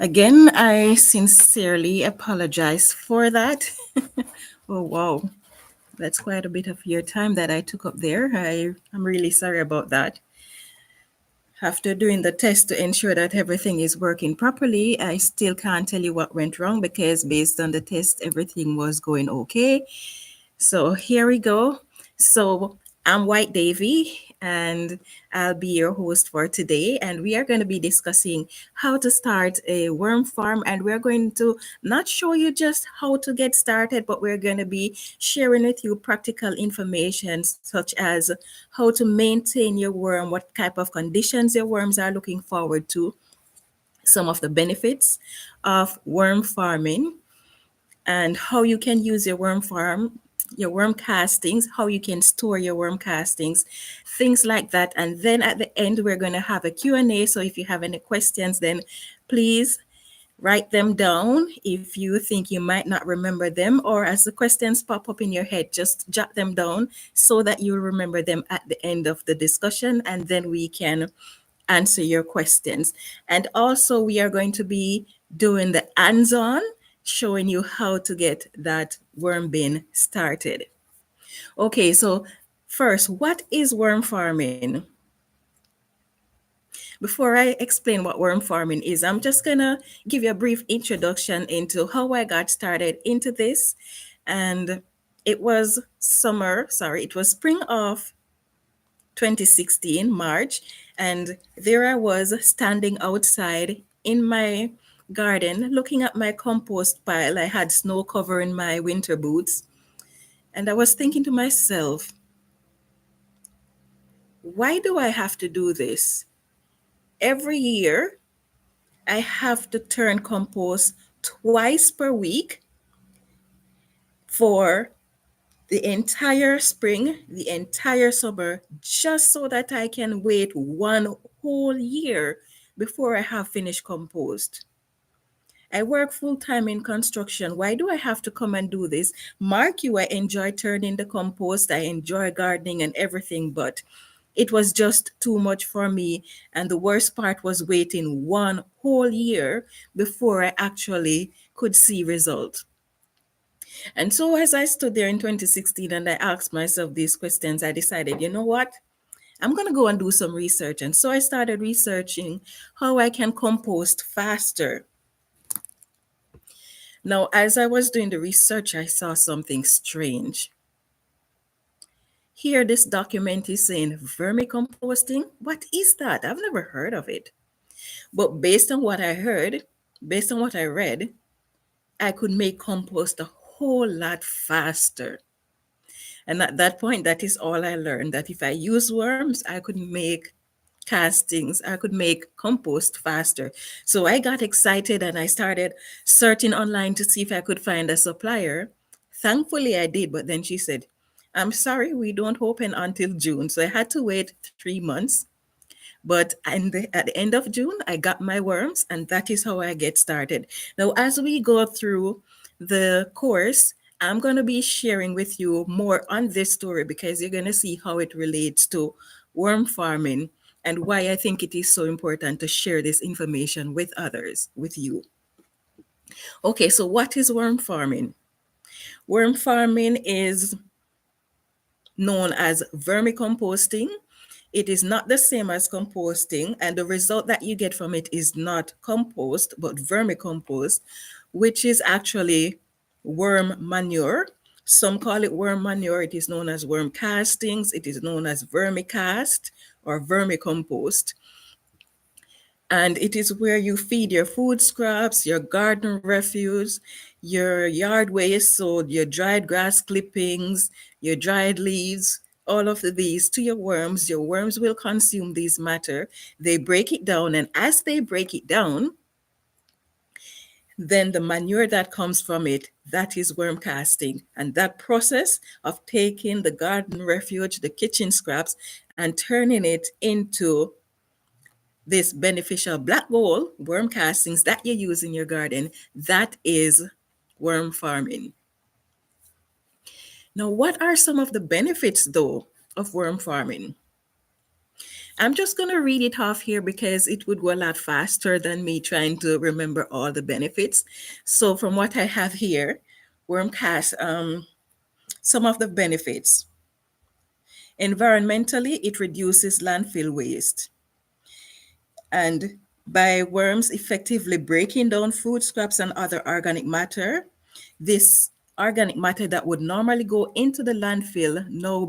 Again, I sincerely apologize for that. Oh, wow. That's quite a bit of your time that I took up there. I'm really sorry about that. After doing the test to ensure that everything is working properly, I still can't tell you what went wrong because based on the test, everything was going okay. So here we go. So I'm White Davy, and I'll be your host for today. And we are going to be discussing how to start a worm farm. And we're going to not show you just how to get started, but we're going to be sharing with you practical information such as how to maintain your worm, what type of conditions your worms are looking forward to, some of the benefits of worm farming and how you can use your worm farm, your worm castings, how you can store your worm castings, things like that. And then at the end, we're going to have a Q&A. So if you have any questions, then please write them down if you think you might not remember them, or as the questions pop up in your head, just jot them down so that you'll remember them at the end of the discussion, and then we can answer your questions. And also, we are going to be doing the hands on, showing you how to get that worm bin started. Okay, so first, what is worm farming? Before I explain what worm farming is, I'm just gonna give you a brief introduction into how I got started into this. And it was it was spring of 2016, March, and there I was standing outside in my garden looking at my compost pile. I had snow covering my winter boots, and I was thinking to myself, why do I have to do this? Every year, I have to turn compost twice per week for the entire spring, the entire summer, just so that I can wait one whole year before I have finished compost. I work full time in construction. Why do I have to come and do this? Mark you, I enjoy turning the compost, I enjoy gardening and everything, but it was just too much for me. And the worst part was waiting one whole year before I actually could see results. And so, as I stood there in 2016 and I asked myself these questions, I decided, you know what? I'm going to go and do some research. And so I started researching how I can compost faster. Now, as I was doing the research, I saw something strange. Here, this document is saying vermicomposting. What is that? I've never heard of it. But based on what I heard, based on what I read, I could make compost a whole lot faster. And at that point, that is all I learned, that if I use worms, I could make castings, I could make compost faster. So I got excited and I started searching online to see if I could find a supplier. Thankfully, I did, but then she said, I'm sorry, we don't open until June. So I had to wait 3 months. But at the end of June, I got my worms, and that is how I get started. Now, as we go through the course, I'm going to be sharing with you more on this story because you're going to see how it relates to worm farming and why I think it is so important to share this information with others, with you. Okay, so what is worm farming? Worm farming is known as vermicomposting. It is not the same as composting, and the result that you get from it is not compost, but vermicompost, which is actually worm manure. Some call it worm manure. It is known as worm castings. It is known as vermicast or vermicompost. And it is where you feed your food scraps, your garden refuse, your yard waste, so your dried grass clippings, your dried leaves, all of these to your worms. Your worms will consume these matter. They break it down, and as they break it down, then the manure that comes from it, that is worm casting. And that process of taking the garden refuge, the kitchen scraps, and turning it into this beneficial black gold worm castings that you use in your garden, that is worm farming. Now, what are some of the benefits though of worm farming? I'm just going to read it off here because it would go a lot faster than me trying to remember all the benefits. So, from what I have here, Wormcast, some of the benefits. Environmentally, it reduces landfill waste. And by worms effectively breaking down food scraps and other organic matter, this organic matter that would normally go into the landfill now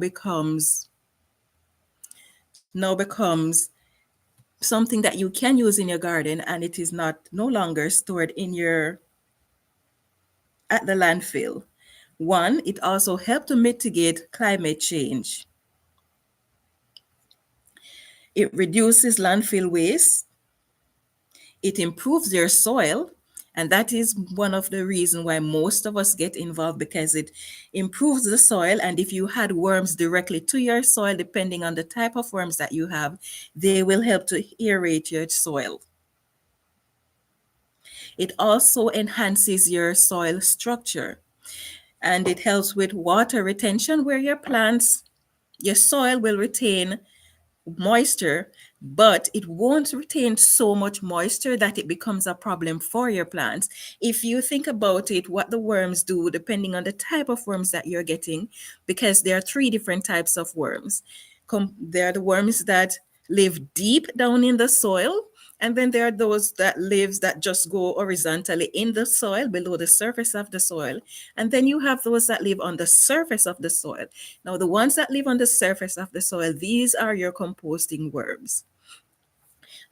becomes something that you can use in your garden, and it is not no longer stored in your at the landfill. One, it also helped to mitigate climate change. It reduces landfill waste. It improves your soil. And that is one of the reasons why most of us get involved, because it improves the soil. And if you had worms directly to your soil, depending on the type of worms that you have, they will help to aerate your soil. It also enhances your soil structure, and it helps with water retention, where your soil will retain moisture, but it won't retain so much moisture that it becomes a problem for your plants. If you think about it, what the worms do, depending on the type of worms that you're getting, because there are three different types of worms. There are the worms that live deep down in the soil, and then there are those that just go horizontally in the soil below the surface of the soil. And then you have those that live on the surface of the soil. Now, the ones that live on the surface of the soil, these are your composting worms.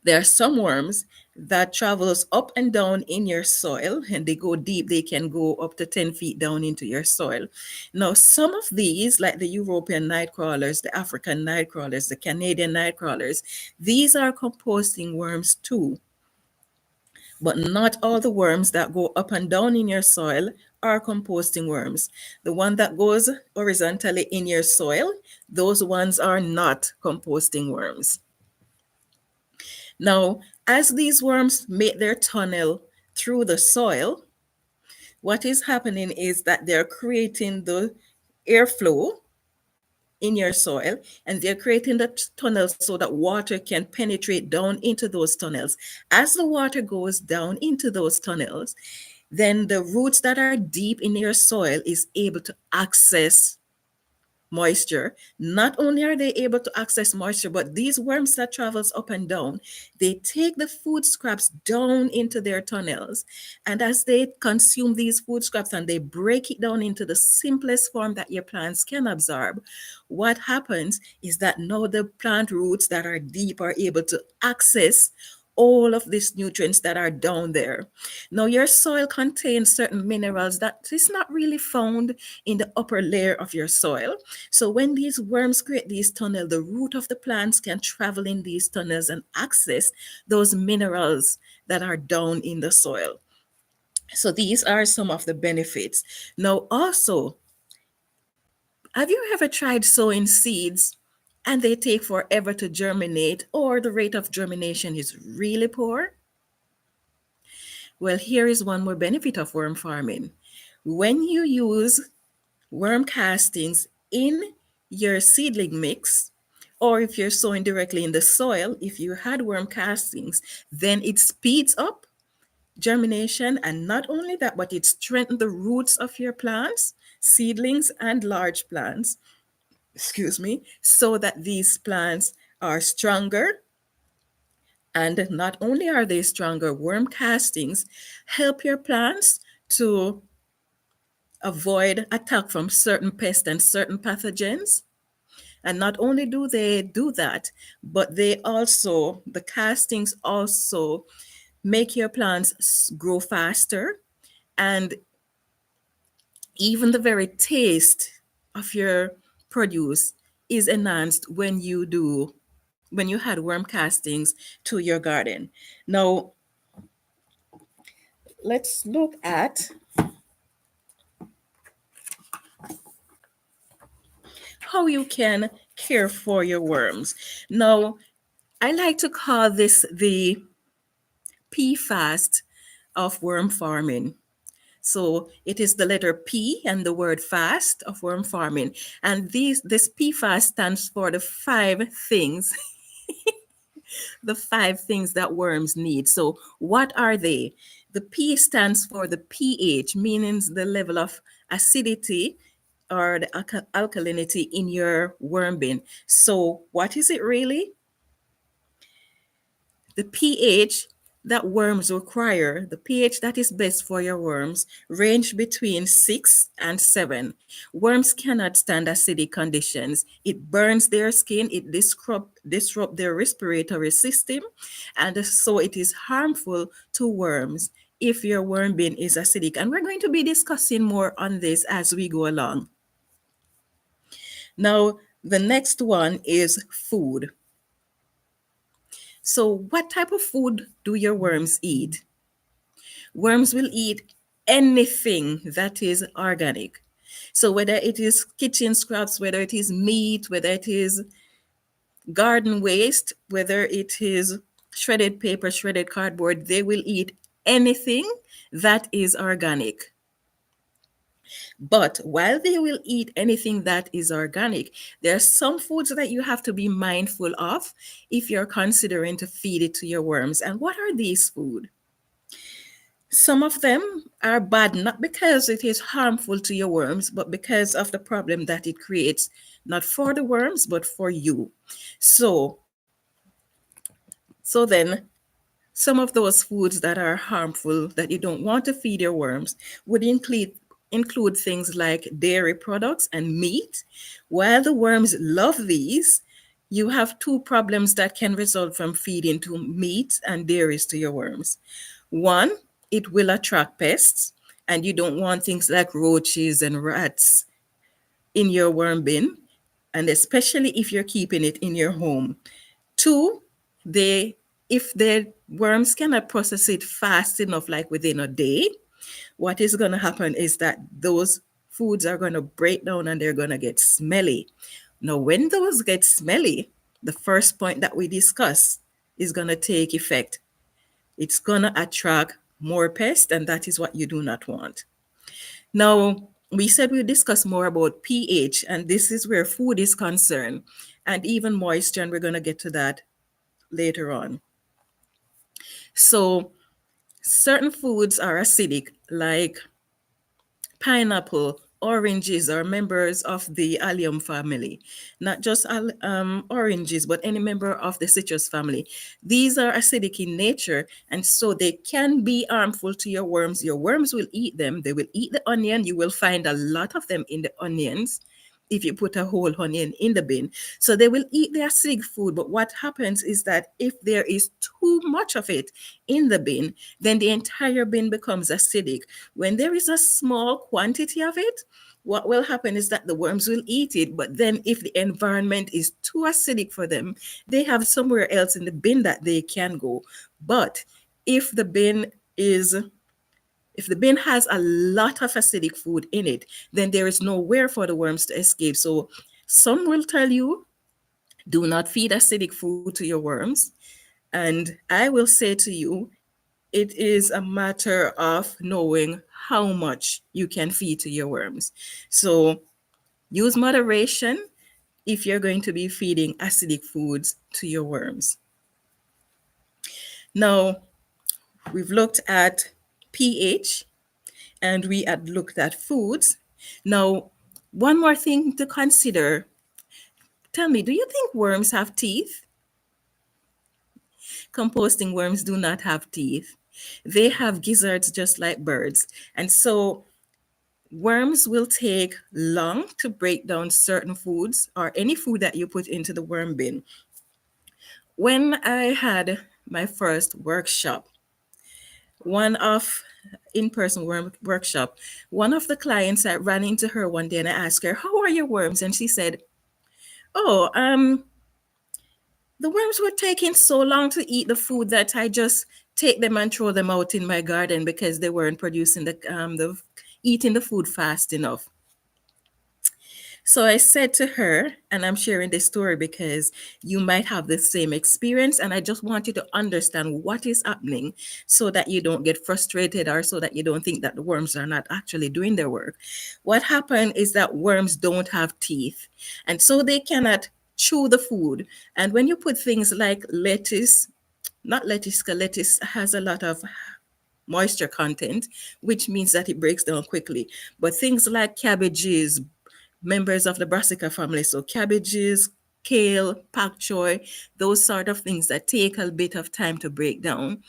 There are some worms that travels up and down in your soil, and they go deep. They can go up to 10 feet down into your soil. Now, some of these, like the European night crawlers, the African night crawlers, the Canadian night crawlers, these are composting worms too. But not all the worms that go up and down in your soil are composting worms. The one that goes horizontally in your soil, those ones are not composting worms. Now, as these worms make their tunnel through the soil, what is happening is that they're creating the airflow in your soil, and they're creating the tunnels so that water can penetrate down into those tunnels. As the water goes down into those tunnels, then the roots that are deep in your soil is able to access moisture. Not only are they able to access moisture, but these worms that travels up and down, they take the food scraps down into their tunnels. And as they consume these food scraps and they break it down into the simplest form that your plants can absorb, what happens is that now the plant roots that are deep are able to access all of these nutrients that are down there. Now, your soil contains certain minerals that is not really found in the upper layer of your soil. So when these worms create these tunnels, the root of the plants can travel in these tunnels and access those minerals that are down in the soil. So these are some of the benefits. Now, also, have you ever tried sowing seeds and they take forever to germinate, or the rate of germination is really poor? Well, here is one more benefit of worm farming. When you use worm castings in your seedling mix, or if you're sowing directly in the soil, if you had worm castings, then it speeds up germination. And not only that, but it strengthens the roots of your plants, seedlings and large plants, excuse me, so that these plants are stronger. And not only are they stronger, worm castings help your plants to avoid attack from certain pests and certain pathogens. And not only do they do that, but the castings also make your plants grow faster. And even the very taste of your produce is enhanced when you had worm castings to your garden. Now, let's look at how you can care for your worms. Now, I like to call this the P fast of worm farming. So it is the letter P and the word fast of worm farming. And this P fast stands for the five things The five things that worms need. So, what are they? The P stands for the pH, meaning the level of acidity or the alkalinity in your worm bin. So, what is it really? The pH that worms require, the pH that is best for your worms, range between 6 and 7. Worms cannot stand acidic conditions. It burns their skin, it disrupt their respiratory system, and so it is harmful to worms if your worm bin is acidic. And we're going to be discussing more on this as we go along. Now, the next one is food. So, what type of food do your worms eat? Worms will eat anything that is organic. So, whether it is kitchen scraps, whether it is meat, whether it is garden waste, whether it is shredded paper, shredded cardboard, they will eat anything that is organic. But while they will eat anything that is organic, there are some foods that you have to be mindful of if you're considering to feed it to your worms. And what are these foods? Some of them are bad not because it is harmful to your worms, but because of the problem that it creates, not for the worms, but for you. So, so then some of those foods that are harmful that you don't want to feed your worms would include things like dairy products and meat. While the worms love these, you have two problems that can result from feeding to meat and dairies to your worms. One, it will attract pests, and you don't want things like roaches and rats in your worm bin, and especially if you're keeping it in your home. Two, they if the worms cannot process it fast enough, like within a day, what is going to happen is that those foods are going to break down and they're going to get smelly. Now, when those get smelly, the first point that we discuss is going to take effect. It's going to attract more pests, and that is what you do not want. Now, we said we'll discuss more about pH, and this is where food is concerned, and even moisture, and we're going to get to that later on. So, certain foods are acidic, like pineapple, oranges are members of the allium family, not just oranges, but any member of the citrus family. These are acidic in nature, and so they can be harmful to your worms. Your worms will eat them. They will eat the onion. You will find a lot of them in the onions if you put a whole onion in the bin. So they will eat their acidic food. But what happens is that if there is too much of it in the bin, then the entire bin becomes acidic. When there is a small quantity of it, what will happen is that the worms will eat it. But then if the environment is too acidic for them, they have somewhere else in the bin that they can go. But if the bin is if the bin has a lot of acidic food in it, then there is nowhere for the worms to escape. So some will tell you, do not feed acidic food to your worms. And I will say to you, it is a matter of knowing how much you can feed to your worms. So use moderation if you're going to be feeding acidic foods to your worms. Now, we've looked at pH, and we had looked at foods. Now, one more thing to consider. Tell me, do you think worms have teeth? Composting worms do not have teeth. They have gizzards just like birds. And so worms will take long to break down certain foods or any food that you put into the worm bin. When I had my first workshop, one of in-person workshop, one of the clients, I ran into her one day and I asked her, how are your worms? And she said, oh, the worms were taking so long to eat the food that I just take them and throw them out in my garden because they weren't producing the eating the food fast enough. So I said to her, and I'm sharing this story because you might have the same experience, and I just want you to understand what is happening so that you don't get frustrated or so that you don't think that the worms are not actually doing their work. What happened is that worms don't have teeth, and so they cannot chew the food. And when you put things like lettuce, not lettuce, because lettuce has a lot of moisture content, which means that it breaks down quickly. But things like cabbages, members of the brassica family, so cabbages, kale, pak choy, those sort of things that take a bit of time to break down,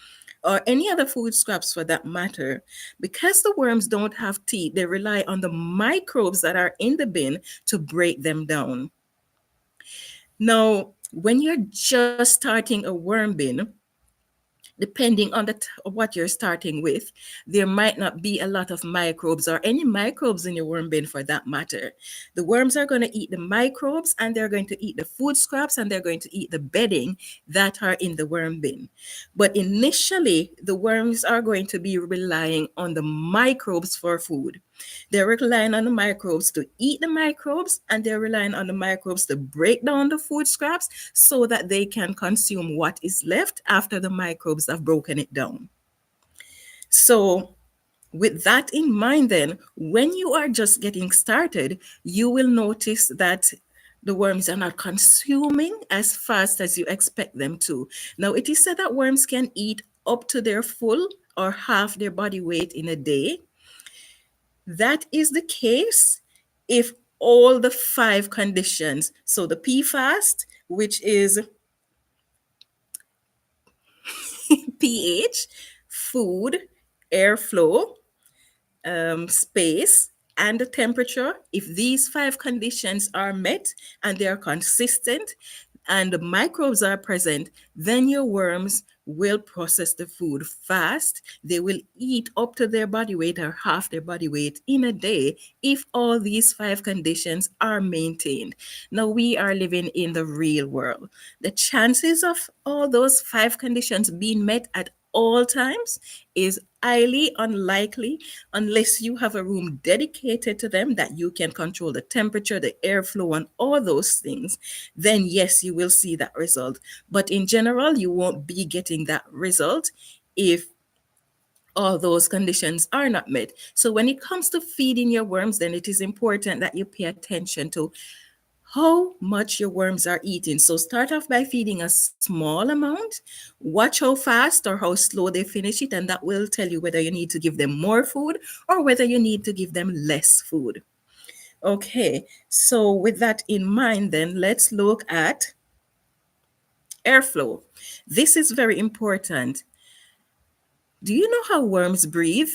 or any other food scraps for that matter, because the worms don't have teeth, they rely on the microbes that are in the bin to break them down. Now, when you're just starting a worm bin, depending on what you're starting with, there might not be a lot of microbes or any microbes in your worm bin for that matter. The worms are going to eat the microbes, and they're going to eat the food scraps, and they're going to eat the bedding that are in the worm bin. But initially, the worms are going to be relying on the microbes for food. They're relying on the microbes to eat the microbes, and they're relying on the microbes to break down the food scraps so that they can consume what is left after the microbes have broken it down. So, with that in mind, then, when you are just getting started, you will notice that the worms are not consuming as fast as you expect them to. Now, it is said that worms can eat up to their full or half their body weight in a day. That is the case if all the five conditions, so the P fast, which is pH, food, airflow, space, and the temperature, if these five conditions are met and they are consistent and the microbes are present, then your worms will process the food fast. They will eat up to their body weight or half their body weight in a day if all these five conditions are maintained. Now, we are living in the real world. The chances of all those five conditions being met at all times is highly unlikely unless you have a room dedicated to them that you can control the temperature, the airflow, and all those things. Then, yes, you will see that result. But in general, you won't be getting that result if all those conditions are not met. So, when it comes to feeding your worms, then it is important that you pay attention to how much your worms are eating. So start off by feeding a small amount. Watch how fast or how slow they finish it, and that will tell you whether you need to give them more food or whether you need to give them less food. Okay, so with that in mind, then let's look at airflow. This is very important. Do you know how worms breathe?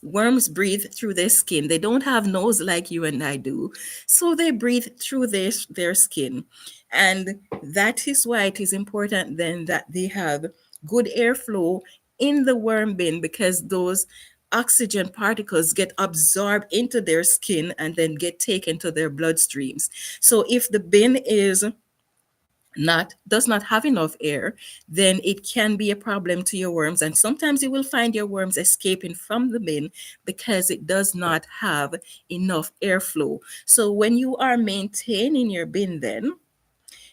Worms breathe through their skin. They don't have nose like you and I do. So they breathe through their skin. And that is why it is important then that they have good airflow in the worm bin, because those oxygen particles get absorbed into their skin and then get taken to their bloodstreams. So if the bin is not does not have enough air, then it can be a problem to your worms. And sometimes you will find your worms escaping from the bin because it does not have enough airflow. So when you are maintaining your bin, then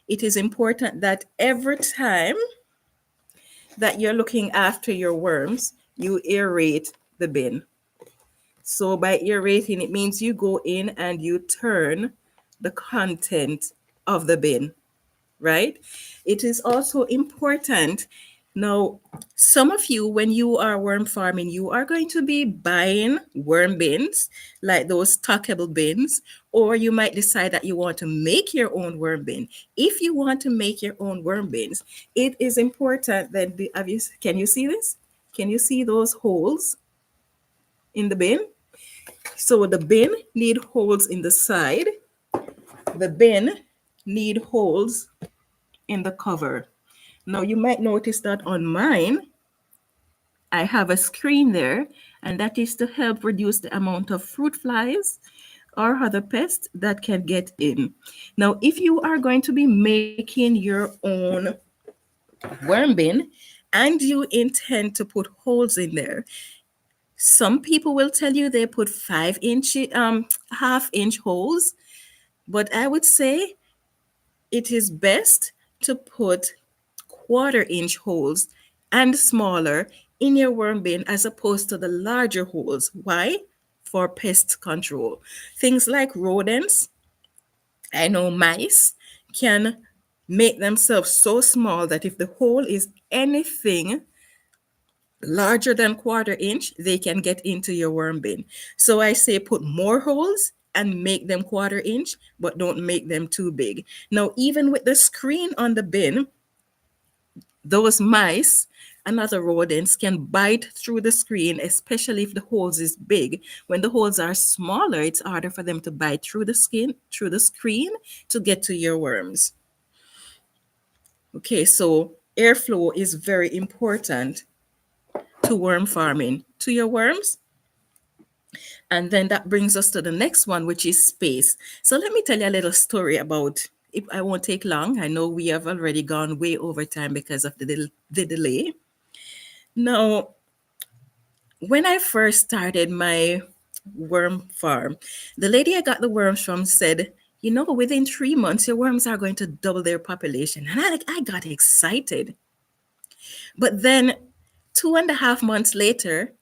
it is important that every time that you're looking after your worms, you aerate the bin. So by aerating, it means you go in and you turn the content of the bin, right? It is also important. Now, some of you, when you are worm farming, you are going to be buying worm bins, like those stackable bins, or you might decide that you want to make your own worm bin. If you want to make your own worm bins, it is important that can you see this? Can you see those holes in the bin? So the bin need holes in the side. The bin need holes in the cover. Now you might notice that on mine, I have a screen there, and that is to help reduce the amount of fruit flies or other pests that can get in. Now, if you are going to be making your own worm bin and you intend to put holes in there, some people will tell you they put 5 inch, half-inch holes, but I would say it is best to put quarter-inch holes and smaller in your worm bin as opposed to the larger holes. Why? For pest control. Things like rodents, I know mice can make themselves so small that if the hole is anything larger than quarter inch, they can get into your worm bin. So I say put more holes and make them quarter inch, but don't make them too big. Now, even with the screen on the bin, those mice and other rodents can bite through the screen, especially if the holes is big. When the holes are smaller, it's harder for them to bite through the screen to get to your worms. Okay, so airflow is very important to worm farming. To your worms, and then that brings us to the next one, which is space. So let me tell you a little story about it. I won't take long. I know we have already gone way over time because of the delay. Now, when I first started my worm farm, the lady I got the worms from said, you know, within 3 months, your worms are going to double their population. And I got excited. But then 2.5 months later,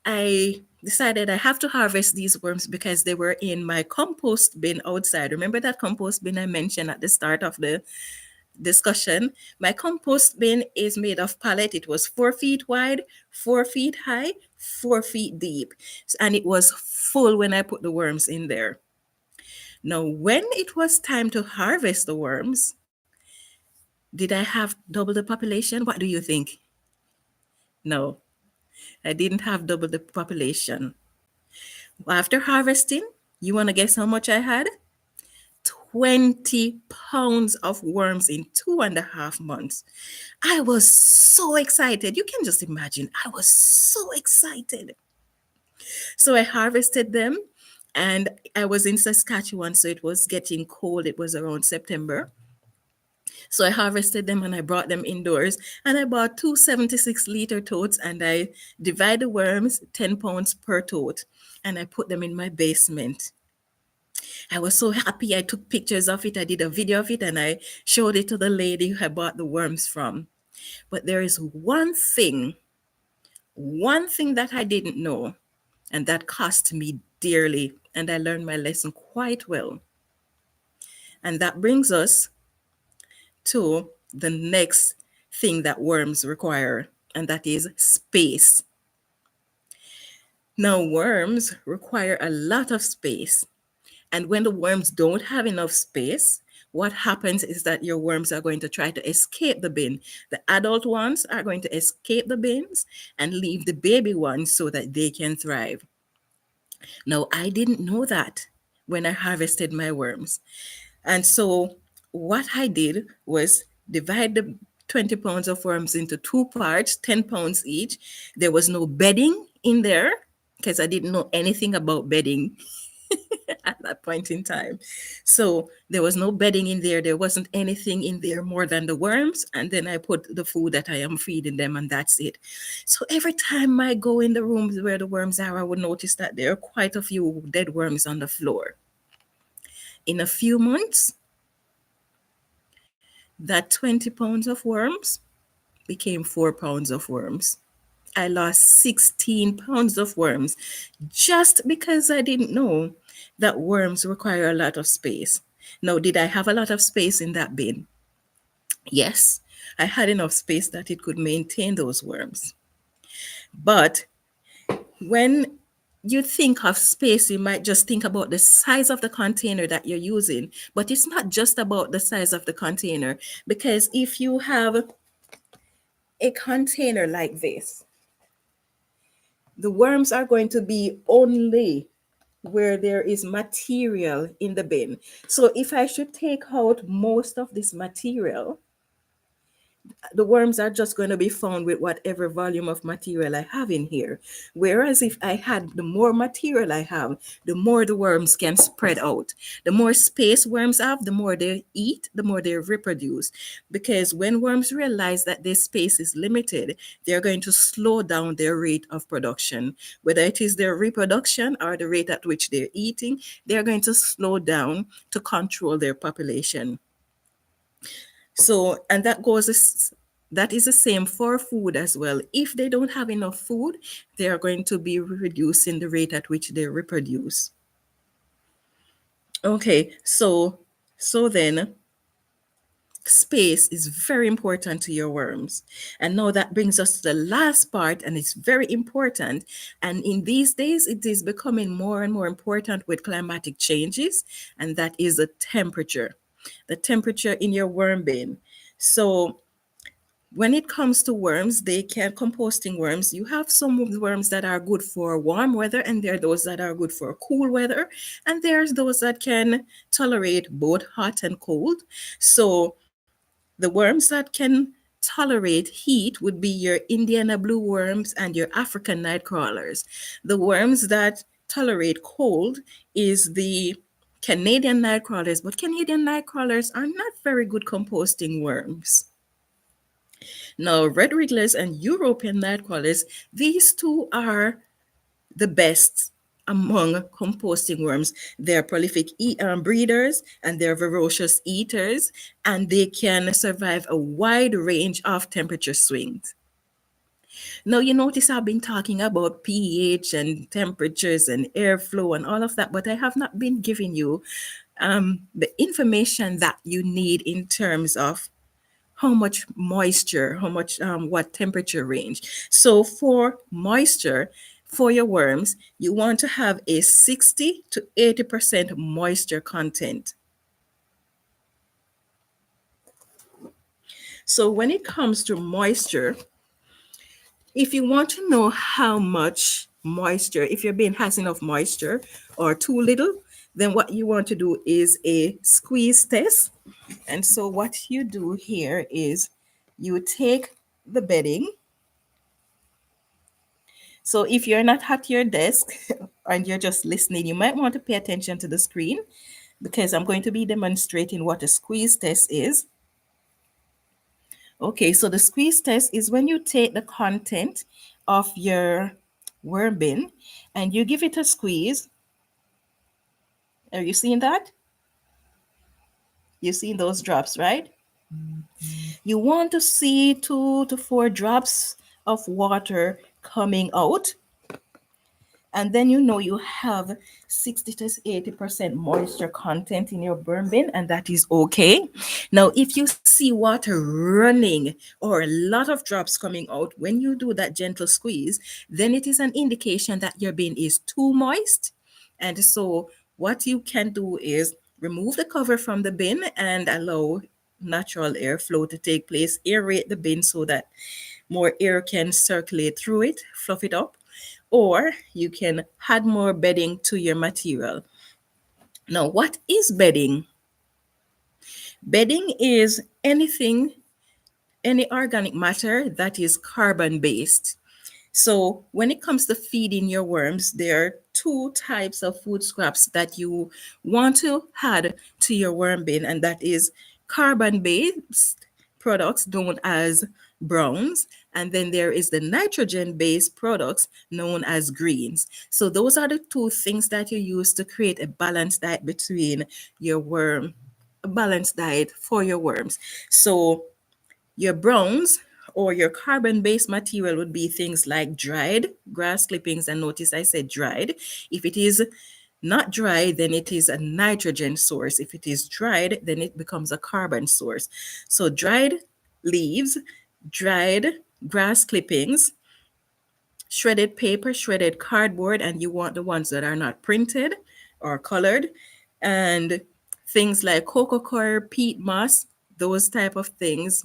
I decided I have to harvest these worms because they were in my compost bin outside. Remember that compost bin I mentioned at the start of the discussion? My compost bin is made of pallet. It was 4 feet wide, 4 feet high, 4 feet deep. And it was full when I put the worms in there. Now, when it was time to harvest the worms, did I have double the population? What do you think? No, I didn't have double the population. After harvesting, you want to guess how much I had? 20 pounds of worms in 2.5 months. I was so excited. You can just imagine. I was so excited. So I harvested them, and I was in Saskatchewan, so it was getting cold. It was around September. So I harvested them and I brought them indoors, and I bought two 76-liter totes, and I divide the worms 10 pounds per tote, and I put them in my basement. I was so happy. I took pictures of it. I did a video of it and I showed it to the lady who I bought the worms from. But there is one thing that I didn't know, and that cost me dearly. And I learned my lesson quite well. And that brings us to the next thing that worms require, and that is space. Now, worms require a lot of space. And when the worms don't have enough space, what happens is that your worms are going to try to escape the bin. The adult ones are going to escape the bins and leave the baby ones so that they can thrive. Now, I didn't know that when I harvested my worms. And so, what I did was divide the 20 pounds of worms into two parts, 10 pounds each. There was no bedding in there because I didn't know anything about bedding at that point in time. So there was no bedding in there. There wasn't anything in there more than the worms. And then I put the food that I am feeding them, and that's it. So every time I go in the rooms where the worms are, I would notice that there are quite a few dead worms on the floor. In a few months, that 20 pounds of worms became 4 pounds of worms. I lost 16 pounds of worms just because I didn't know that worms require a lot of space. Now, did I have a lot of space in that bin? Yes, I had enough space that it could maintain those worms. But when you think of space, you might just think about the size of the container that you're using. But it's not just about the size of the container, because if you have a container like this, the worms are going to be only where there is material in the bin. So if I should take out most of this material, the worms are just going to be found with whatever volume of material I have in here. Whereas if I had the more material I have, the more the worms can spread out. The more space worms have, the more they eat, the more they reproduce. Because when worms realize that their space is limited, they're going to slow down their rate of production. Whether it is their reproduction or the rate at which they're eating, they're going to slow down to control their population. So, and that is the same for food as well. If they don't have enough food, they are going to be reducing the rate at which they reproduce. Okay, so then space is very important to your worms. And now that brings us to the last part, and it's very important. And in these days, it is becoming more and more important with climatic changes, and that is the temperature in your worm bin. So when it comes to worms, they can composting worms. You have some of the worms that are good for warm weather, and there are those that are good for cool weather, and there's those that can tolerate both hot and cold. So the worms that can tolerate heat would be your Indiana blue worms and your African night crawlers. The worms that tolerate cold is the Canadian night crawlers, but Canadian night crawlers are not very good composting worms. Now, red wrigglers and European night crawlers, these two are the best among composting worms. They're prolific breeders, and they're ferocious eaters, and they can survive a wide range of temperature swings. Now, you notice I've been talking about pH and temperatures and airflow and all of that, but I have not been giving you the information that you need in terms of how much moisture, how much, what temperature range. So for moisture, for your worms, you want to have a 60 to 80% moisture content. So when it comes to moisture, if you want to know how much moisture, if your bin has enough moisture or too little, then what you want to do is a squeeze test. And so what you do here is you take the bedding. So if you're not at your desk and you're just listening, you might want to pay attention to the screen because I'm going to be demonstrating what a squeeze test is. Okay, so the squeeze test is when you take the content of your worm bin and you give it a squeeze. Are you seeing that? You're seeing those drops, right? You want to see 2 to 4 drops of water coming out, and then you know you have 60 to 80% moisture content in your burn bin, and that is okay. Now if you see water running or a lot of drops coming out when you do that gentle squeeze, then it is an indication that your bin is too moist. And so what you can do is remove the cover from the bin and allow natural airflow to take place, aerate the bin so that more air can circulate through it, fluff it up, or you can add more bedding to your material. Now, what is bedding? Bedding is any organic matter that is carbon based. So, when it comes to feeding your worms, there are two types of food scraps that you want to add to your worm bin, and that is carbon based products known as browns, and then there is the nitrogen based products known as greens. So, those are the two things that you use to create a balanced diet between your worm, a balanced diet for your worms. So, your browns or your carbon based material would be things like dried grass clippings. And notice I said dried. If it is not dry, then it is a nitrogen source. If it is dried, then it becomes a carbon source. So, dried leaves, dried grass clippings, shredded paper, shredded cardboard, and you want the ones that are not printed or colored, and things like cocoa coir, peat moss, those type of things,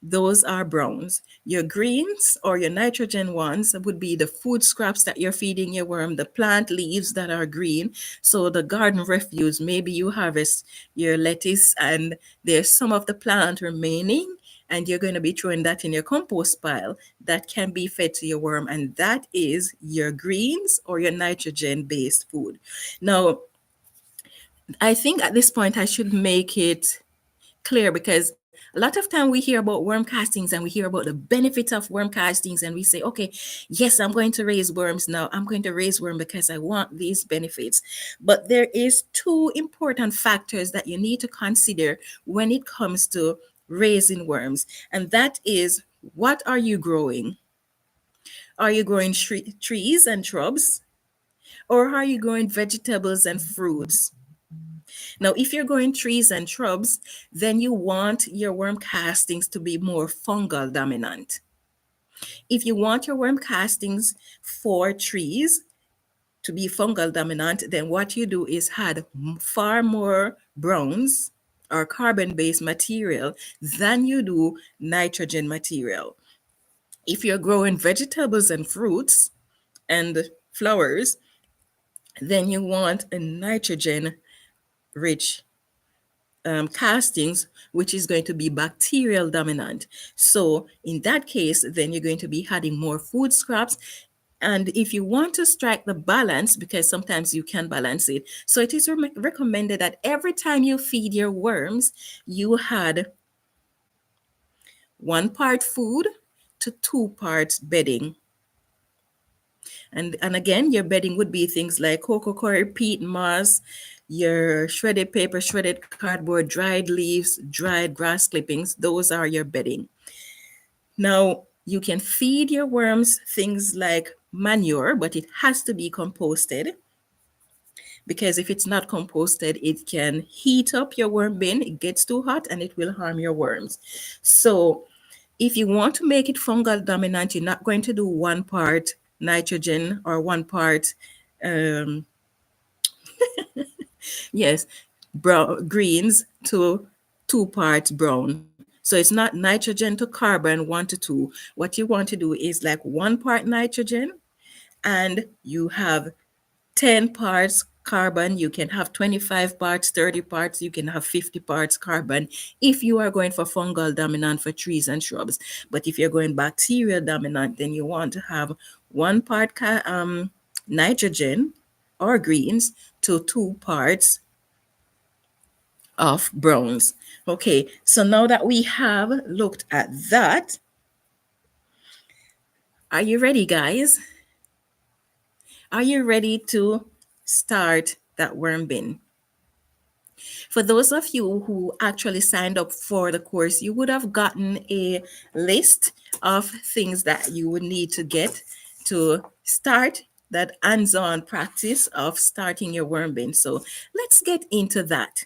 those are browns. Your greens or your nitrogen ones would be the food scraps that you're feeding your worm, the plant leaves that are green. So the garden refuse, maybe you harvest your lettuce and there's some of the plant remaining, and you're going to be throwing that in your compost pile that can be fed to your worm, and that is your greens or your nitrogen based food. Now, I think at this point I should make it clear because a lot of time we hear about worm castings and we hear about the benefit of worm castings and we say, okay, yes, I'm going to raise worms now. I'm going to raise worm because I want these benefits. But there is two important factors that you need to consider when it comes to raising worms. And that is, what are you growing? Are you growing trees and shrubs? Or are you growing vegetables and fruits? Now, if you're growing trees and shrubs, then you want your worm castings to be more fungal dominant. If you want your worm castings for trees to be fungal dominant, then what you do is add far more browns or carbon based material than you do nitrogen material. If you're growing vegetables and fruits and flowers, then you want a nitrogen rich castings, which is going to be bacterial dominant. So in that case, then you're going to be adding more food scraps. And if you want to strike the balance, because sometimes you can balance it, so it is recommended that every time you feed your worms, you had 1 part food to 2 parts bedding. And again, your bedding would be things like cocoa coir, peat moss, your shredded paper, shredded cardboard, dried leaves, dried grass clippings. Those are your bedding. Now, you can feed your worms things like manure, but it has to be composted, because if it's not composted, it can heat up your worm bin. It gets too hot and it will harm your worms. So, if you want to make it fungal dominant, you're not going to do 1 part nitrogen or 1 part, um, yes, brown greens to 2 parts brown. So it's not nitrogen to carbon 1 to 2. What you want to do is like 1 part nitrogen, and you have 10 parts carbon. You can have 25 parts, 30 parts, you can have 50 parts carbon if you are going for fungal dominant for trees and shrubs. But if you're going bacterial dominant, then you want to have 1 part nitrogen or greens to 2 parts of browns. Okay, so now that we have looked at that, are you ready, guys? Are you ready to start that worm bin? For those of you who actually signed up for the course, you would have gotten a list of things that you would need to get to start that hands-on practice of starting your worm bin. So let's get into that.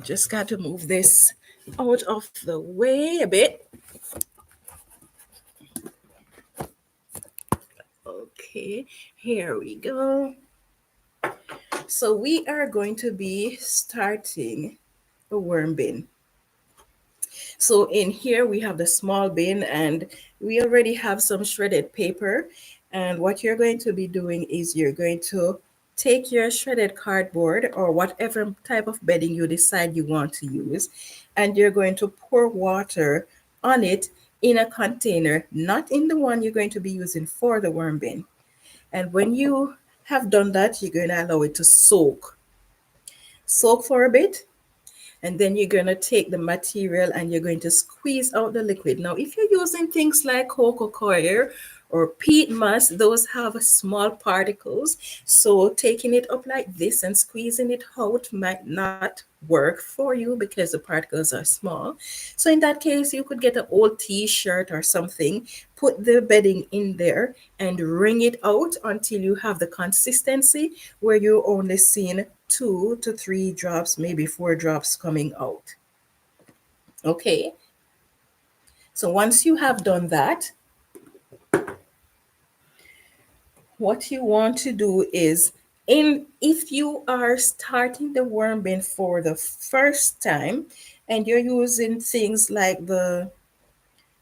Just got to move this out of the way a bit. Okay, here we go. So we are going to be starting a worm bin. So in here we have the small bin, and we already have some shredded paper. And what you're going to be doing is you're going to take your shredded cardboard or whatever type of bedding you decide you want to use, and you're going to pour water on it in a container, not in the one you're going to be using for the worm bin. And when you have done that, you're going to allow it to soak for a bit, and then you're going to take the material and you're going to squeeze out the liquid. Now, if you're using things like cocoa coir or peat moss, those have small particles. So taking it up like this and squeezing it out might not work for you because the particles are small. So in that case, you could get an old t-shirt or something, put the bedding in there and wring it out until you have the consistency where you're only seeing 2 to 3 drops, maybe 4 drops coming out. Okay, so once you have done that, what you want to do is, if you are starting the worm bin for the first time and you're using things like the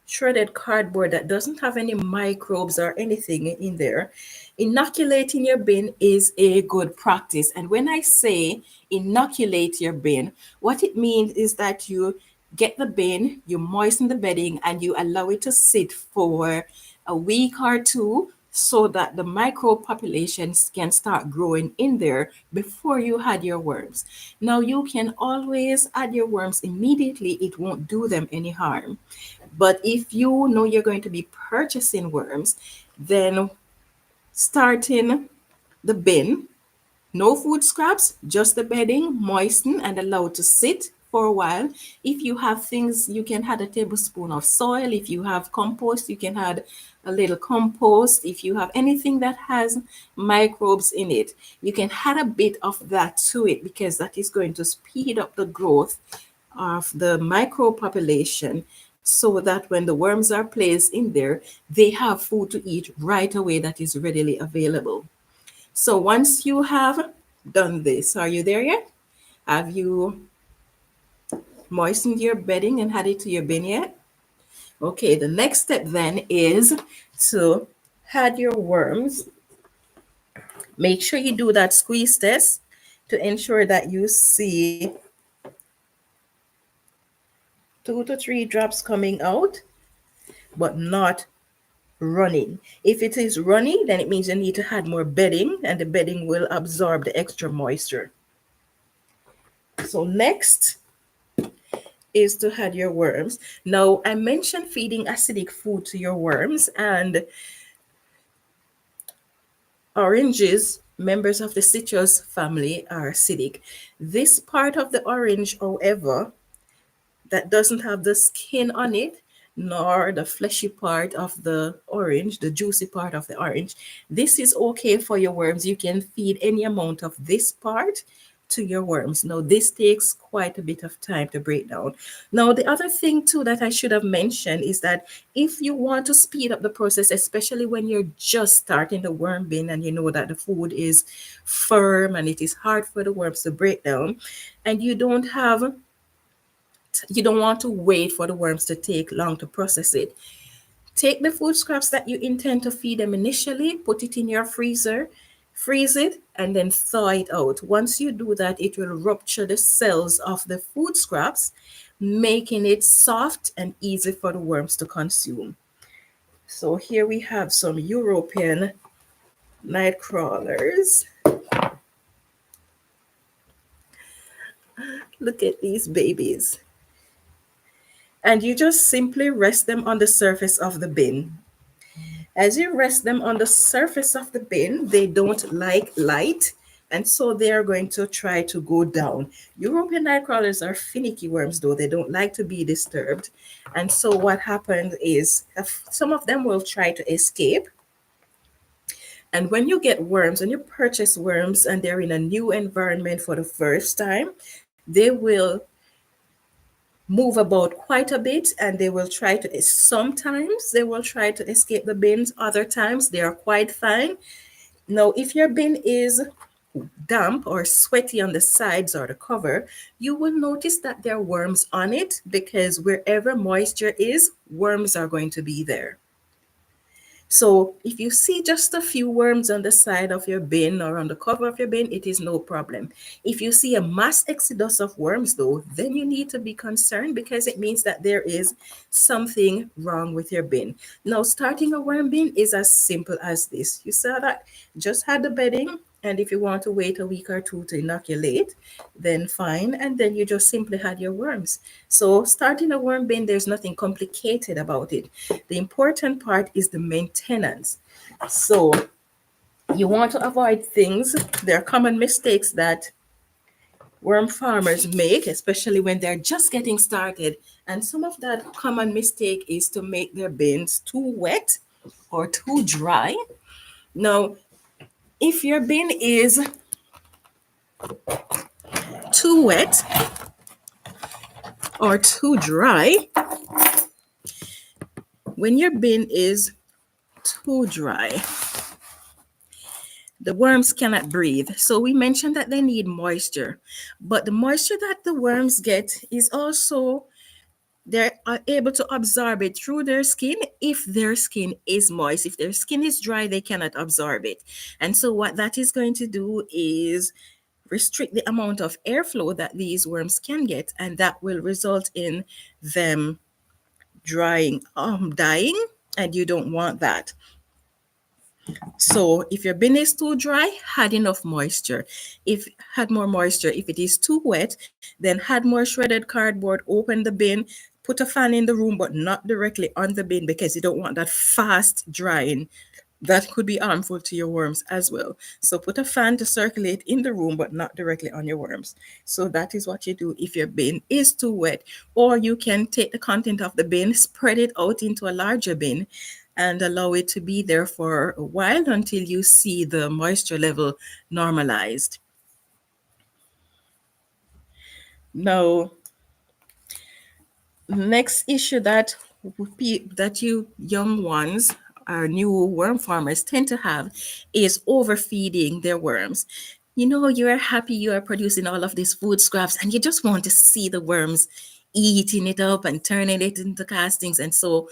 shredded cardboard that doesn't have any microbes or anything in there, inoculating your bin is a good practice. And when I say inoculate your bin, what it means is that you get the bin, you moisten the bedding, and you allow it to sit for a week or two so that the microbe populations can start growing in there before you add your worms. Now, you can always add your worms immediately, it won't do them any harm. But if you know you're going to be purchasing worms, then starting the bin, no food scraps, just the bedding, moisten and allow it to sit for a while. If you have things, you can add a tablespoon of soil. If you have compost, you can add a little compost. If you have anything that has microbes in it, you can add a bit of that to it, because that is going to speed up the growth of the microbe population, so that when the worms are placed in there, they have food to eat right away that is readily available. So once you have done this, are you there yet? Have you moistened your bedding and add it to your bin yet? Okay, the next step then is to add your worms. Make sure you do that squeeze test to ensure that you see 2 to 3 drops coming out, but not running. If it is runny, then it means you need to add more bedding, and the bedding will absorb the extra moisture. So next is to add your worms. Now, I mentioned feeding acidic food to your worms, and oranges, members of the citrus family, are acidic. This part of the orange, however, that doesn't have the skin on it, nor the fleshy part of the orange, the juicy part of the orange. This is okay for your worms. You can feed any amount of this part to your worms. Now, this takes quite a bit of time to break down. Now, the other thing too that I should have mentioned is that if you want to speed up the process, especially when you're just starting the worm bin and you know that the food is firm and it is hard for the worms to break down, and you don't want to wait for the worms to take long to process it. Take the food scraps that you intend to feed them initially, put it in your freezer, freeze it, and then thaw it out. Once you do that, it will rupture the cells of the food scraps, making it soft and easy for the worms to consume. So here we have some European night crawlers. Look at these babies. And you just simply rest them on the surface of the bin. As you rest them on the surface of the bin, they don't like light, and so they are going to try to go down. European night crawlers are finicky worms, though. They don't like to be disturbed. And so what happens is some of them will try to escape. And when you get worms, when you purchase worms and they're in a new environment for the first time, they will move about quite a bit, and they will try to, sometimes they will try to escape the bins, other times they are quite fine. Now, if your bin is damp or sweaty on the sides or the cover, you will notice that there are worms on it, because wherever moisture is, worms are going to be there. So if you see just a few worms on the side of your bin or on the cover of your bin, it is no problem. If you see a mass exodus of worms, though, then you need to be concerned, because it means that there is something wrong with your bin. Now, starting a worm bin is as simple as this. You saw that? Just had the bedding, and if you want to wait a week or two to inoculate, then fine. And then you just simply had your worms. So starting a worm bin, there's nothing complicated about it. The important part is the maintenance. So you want to avoid things. There are common mistakes that worm farmers make, especially when they're just getting started. And some of that common mistake is to make their bins too wet or too dry. Now, if your bin is too wet or too dry, when your bin is too dry, the worms cannot breathe. So we mentioned that they need moisture, but the moisture that the worms get is also, they are able to absorb it through their skin if their skin is moist. If their skin is dry, they cannot absorb it. And so what that is going to do is restrict the amount of airflow that these worms can get, and that will result in them dying, and you don't want that. So if your bin is too dry, add enough moisture. If Add more moisture. If it is too wet, then add more shredded cardboard, open the bin, put a fan in the room, but not directly on the bin, because you don't want that fast drying that could be harmful to your worms as well. So put a fan to circulate in the room, but not directly on your worms. So that is what you do if your bin is too wet. Or you can take the content of the bin, spread it out into a larger bin, and allow it to be there for a while until you see the moisture level normalized. Now, next issue that you young ones or new worm farmers tend to have is overfeeding their worms. You know, you are happy you are producing all of these food scraps and you just want to see the worms eating it up and turning it into castings. And so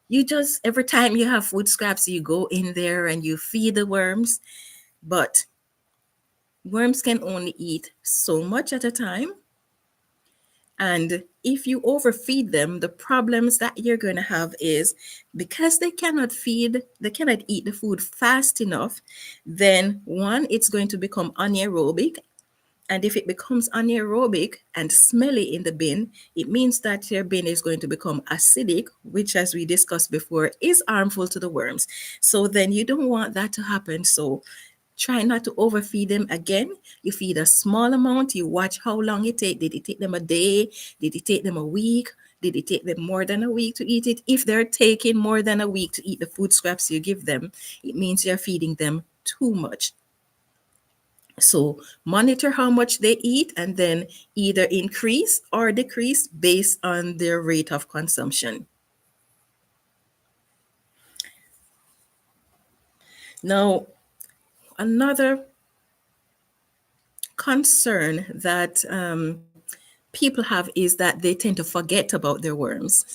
you just, every time you have food scraps, you go in there and you feed the worms. But worms can only eat so much at a time. And if you overfeed them, the problems that you're going to have is because they cannot eat the food fast enough, then one, it's going to become anaerobic. And if it becomes anaerobic and smelly in the bin, it means that your bin is going to become acidic, which, as we discussed before, is harmful to the worms. So then you don't want that to happen. So try not to overfeed them again. You feed a small amount. You watch how long it take. Did it take them a day? Did it take them a week? Did it take them more than a week to eat it? If they're taking more than a week to eat the food scraps you give them, it means you're feeding them too much. So monitor how much they eat and then either increase or decrease based on their rate of consumption. Now, another concern that people have is that they tend to forget about their worms.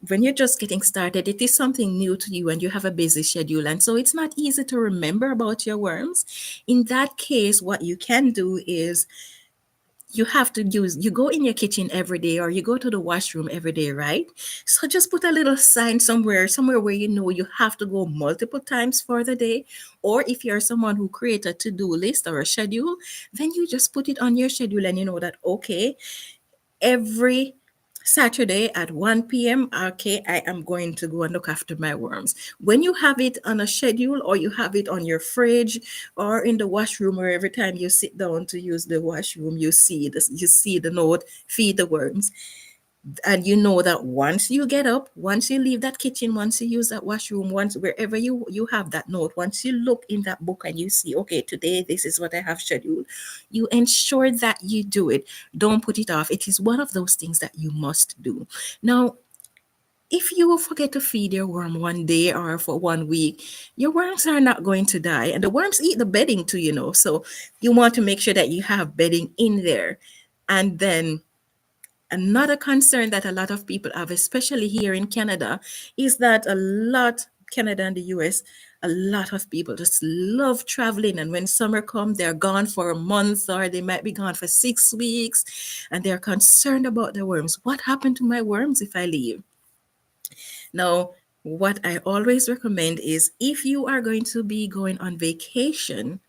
When you're just getting started, it is something new to you and you have a busy schedule. And so it's not easy to remember about your worms. In that case, what you can do is you go in your kitchen every day or you go to the washroom every day, right? So just put a little sign somewhere where you know you have to go multiple times for the day. Or if you're someone who create a to-do list or a schedule, then you just put it on your schedule and you know that, okay, every Saturday at 1 p.m. Okay, I am going to go and look after my worms. When you have it on a schedule or you have it on your fridge or in the washroom, or every time you sit down to use the washroom, you see the note, feed the worms, and you know that once you get up, once you leave that kitchen, once you use that washroom, once wherever you have that note, once you look in that book and you see, okay, today this is what I have scheduled, you ensure that you do it. Don't put it off. It is one of those things that you must do. Now, if you forget to feed your worm one day or for 1 week, your worms are not going to die, and the worms eat the bedding too, so you want to make sure that you have bedding in there. And then another concern that a lot of people have, especially here in Canada, is that Canada and the US, a lot of people just love traveling. And when summer comes, they're gone for a month or they might be gone for 6 weeks and they're concerned about their worms. What happened to my worms if I leave? Now, what I always recommend is if you are going to be going on vacation,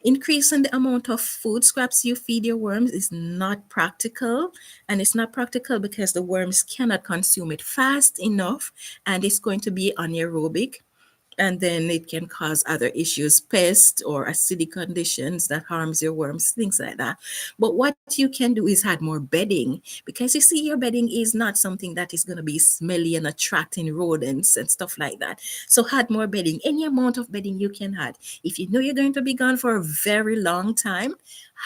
increasing the amount of food scraps you feed your worms is not practical. And it's not practical because the worms cannot consume it fast enough and it's going to be anaerobic, and then it can cause other issues, pests or acidic conditions that harms your worms, things like that. But what you can do is add more bedding, because you see your bedding is not something that is going to be smelly and attracting rodents and stuff like that. So add more bedding, any amount of bedding you can add. If you know you're going to be gone for a very long time,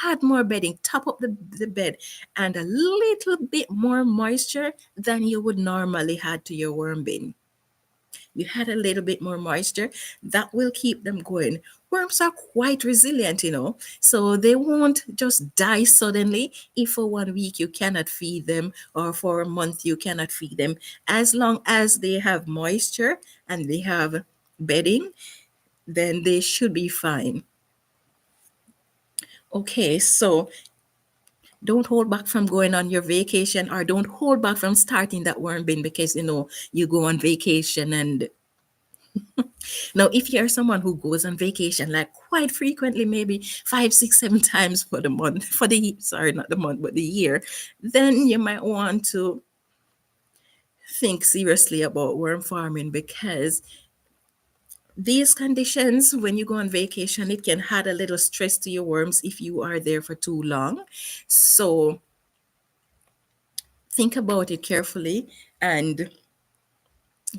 add more bedding, top up the bed, and a little bit more moisture than you would normally add to your worm bin. You had a little bit more moisture, that will keep them going. Worms are quite resilient, so they won't just die suddenly if for 1 week you cannot feed them or for a month you cannot feed them. As long as they have moisture and they have bedding, then they should be fine. Okay, so don't hold back from going on your vacation, or don't hold back from starting that worm bin because you go on vacation. And now, if you're someone who goes on vacation like quite frequently, maybe 5, 6, 7 times for the month, sorry, not the month, but the year, then you might want to think seriously about worm farming, because These conditions, when you go on vacation, it can add a little stress to your worms if you are there for too long. So think about it carefully and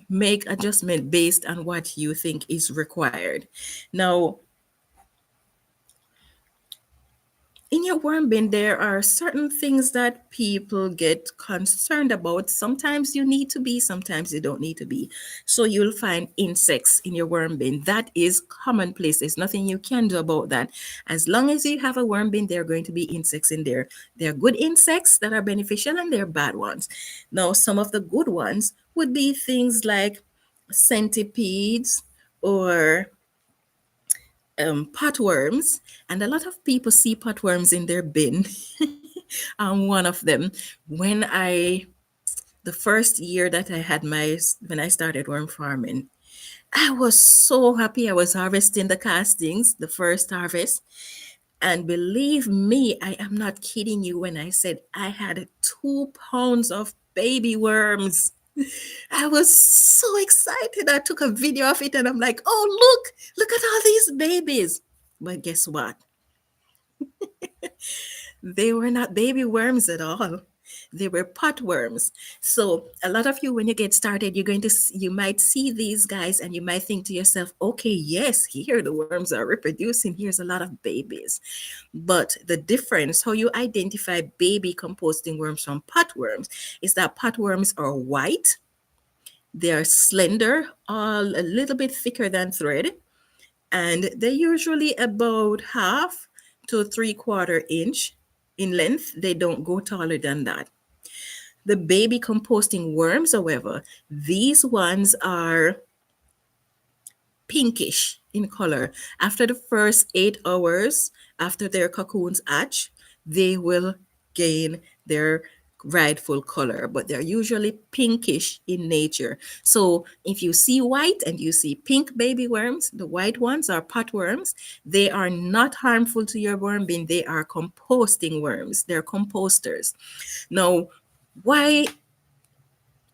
make adjustment based on what you think is required. Now, in your worm bin, there are certain things that people get concerned about. Sometimes you need to be, sometimes you don't need to be. So you'll find insects in your worm bin. That is commonplace. There's nothing you can do about that. As long as you have a worm bin, there are going to be insects in there. There are good insects that are beneficial and there are bad ones. Now, some of the good ones would be things like centipedes or potworms, and a lot of people see potworms in their bin. I'm one of them. When I, the first year that I had my, when I started worm farming, I was so happy. I was harvesting the castings, the first harvest. And believe me, I am not kidding you when I said I had 2 pounds of baby worms. I was so excited. I took a video of it and I'm like, oh, look at all these babies. But guess what? They were not baby worms at all. They were pot worms. So a lot of you, when you get started, you might see these guys and you might think to yourself, okay, yes, here the worms are reproducing. Here's a lot of babies. But the difference, how you identify baby composting worms from pot worms, is that pot worms are white. They're slender, all a little bit thicker than thread, and they're usually about half to 3/4 inch in length. They don't go taller than that. The baby composting worms, however, these ones are pinkish in color. After the first 8 hours after their cocoons hatch, they will gain their rightful color, but they're usually pinkish in nature. So if you see white and you see pink baby worms, the white ones are pot worms. They are not harmful to your worm bin. They are composting worms. They're composters. Now, why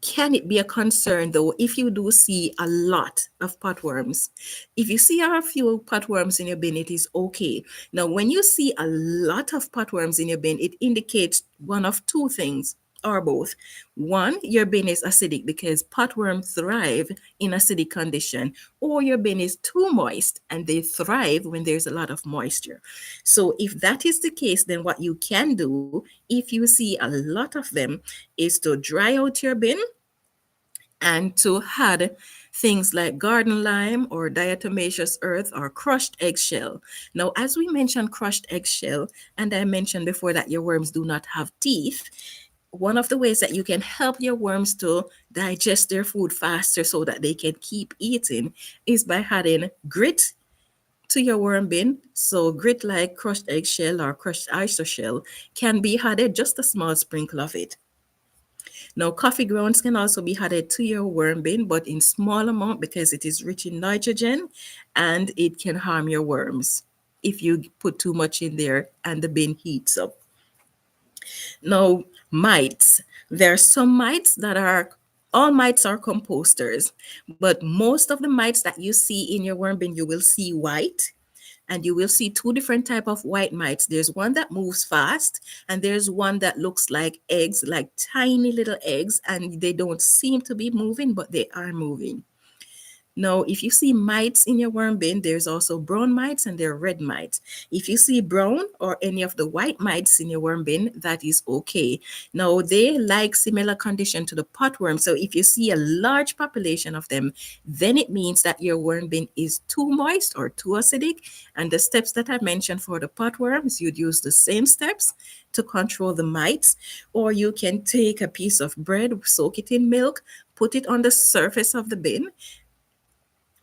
can it be a concern though if you do see a lot of potworms? If you see a few potworms in your bin, it is okay. Now, when you see a lot of potworms in your bin, it indicates one of two things or both. One, your bin is acidic because potworms thrive in acidic condition, or your bin is too moist and they thrive when there's a lot of moisture. So if that is the case, then what you can do if you see a lot of them is to dry out your bin and to add things like garden lime or diatomaceous earth or crushed eggshell. Now, as we mentioned crushed eggshell, and I mentioned before that your worms do not have teeth, one of the ways that you can help your worms to digest their food faster so that they can keep eating is by adding grit to your worm bin. So grit like crushed eggshell or crushed isosshell can be added, just a small sprinkle of it. Now, coffee grounds can also be added to your worm bin, but in small amount because it is rich in nitrogen and it can harm your worms if you put too much in there and the bin heats up. Now, mites. There are some mites that are, all mites are composters, but most of the mites that you see in your worm bin, you will see white, and you will see two different type of white mites. There's one that moves fast and there's one that looks like eggs, like tiny little eggs, and they don't seem to be moving, but they are moving. Now, if you see mites in your worm bin, there's also brown mites and there are red mites. If you see brown or any of the white mites in your worm bin, that is okay. Now, they like similar condition to the potworm. So if you see a large population of them, then it means that your worm bin is too moist or too acidic. And the steps that I mentioned for the potworms, you'd use the same steps to control the mites. Or you can take a piece of bread, soak it in milk, put it on the surface of the bin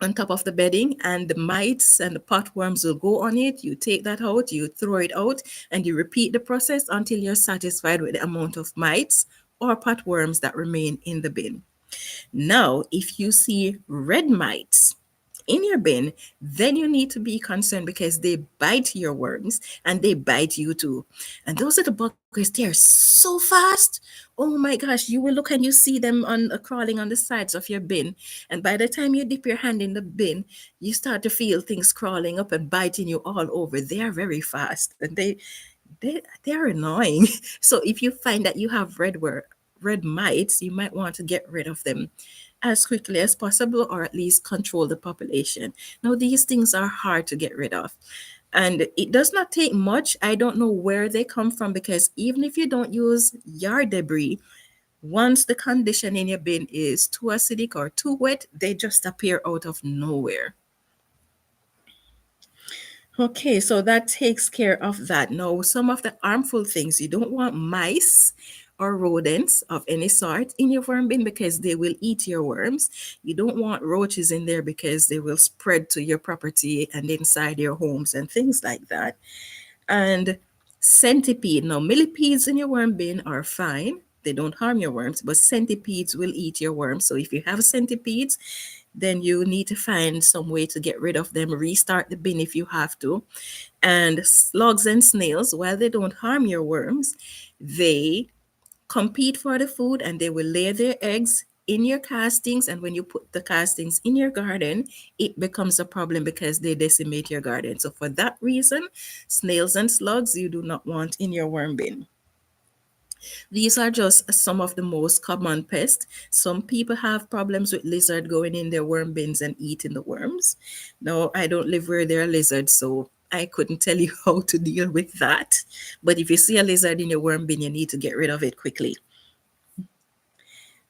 on top of the bedding, and the mites and the potworms will go on it. You take that out, you throw it out, and you repeat the process until you're satisfied with the amount of mites or potworms that remain in the bin. Now, if you see red mites, in your bin, then you need to be concerned because they bite your worms and they bite you too. And those little buggers, they're so fast. Oh my gosh, you will look and you see them on crawling on the sides of your bin. And by the time you dip your hand in the bin, you start to feel things crawling up and biting you all over. They are very fast and they're annoying. So if you find that you have red mites, you might want to get rid of them as quickly as possible or at least control the population. Now, these things are hard to get rid of. And it does not take much. I don't know where they come from because even if you don't use yard debris, once the condition in your bin is too acidic or too wet, they just appear out of nowhere. Okay, so that takes care of that. Now, some of the harmful things, you don't want mice or rodents of any sort in your worm bin because they will eat your worms. You don't want roaches in there because they will spread to your property and inside your homes and things like that. And centipede. Now, millipedes in your worm bin are fine. They don't harm your worms, but centipedes will eat your worms. So if you have centipedes, then you need to find some way to get rid of them, restart the bin if you have to. And slugs and snails, while they don't harm your worms, they compete for the food and they will lay their eggs in your castings. And when you put the castings in your garden, it becomes a problem because they decimate your garden. So, for that reason, snails and slugs you do not want in your worm bin. These are just some of the most common pests. Some people have problems with lizard going in their worm bins and eating the worms. Now, I don't live where there are lizards, so I couldn't tell you how to deal with that. But if you see a lizard in your worm bin, you need to get rid of it quickly.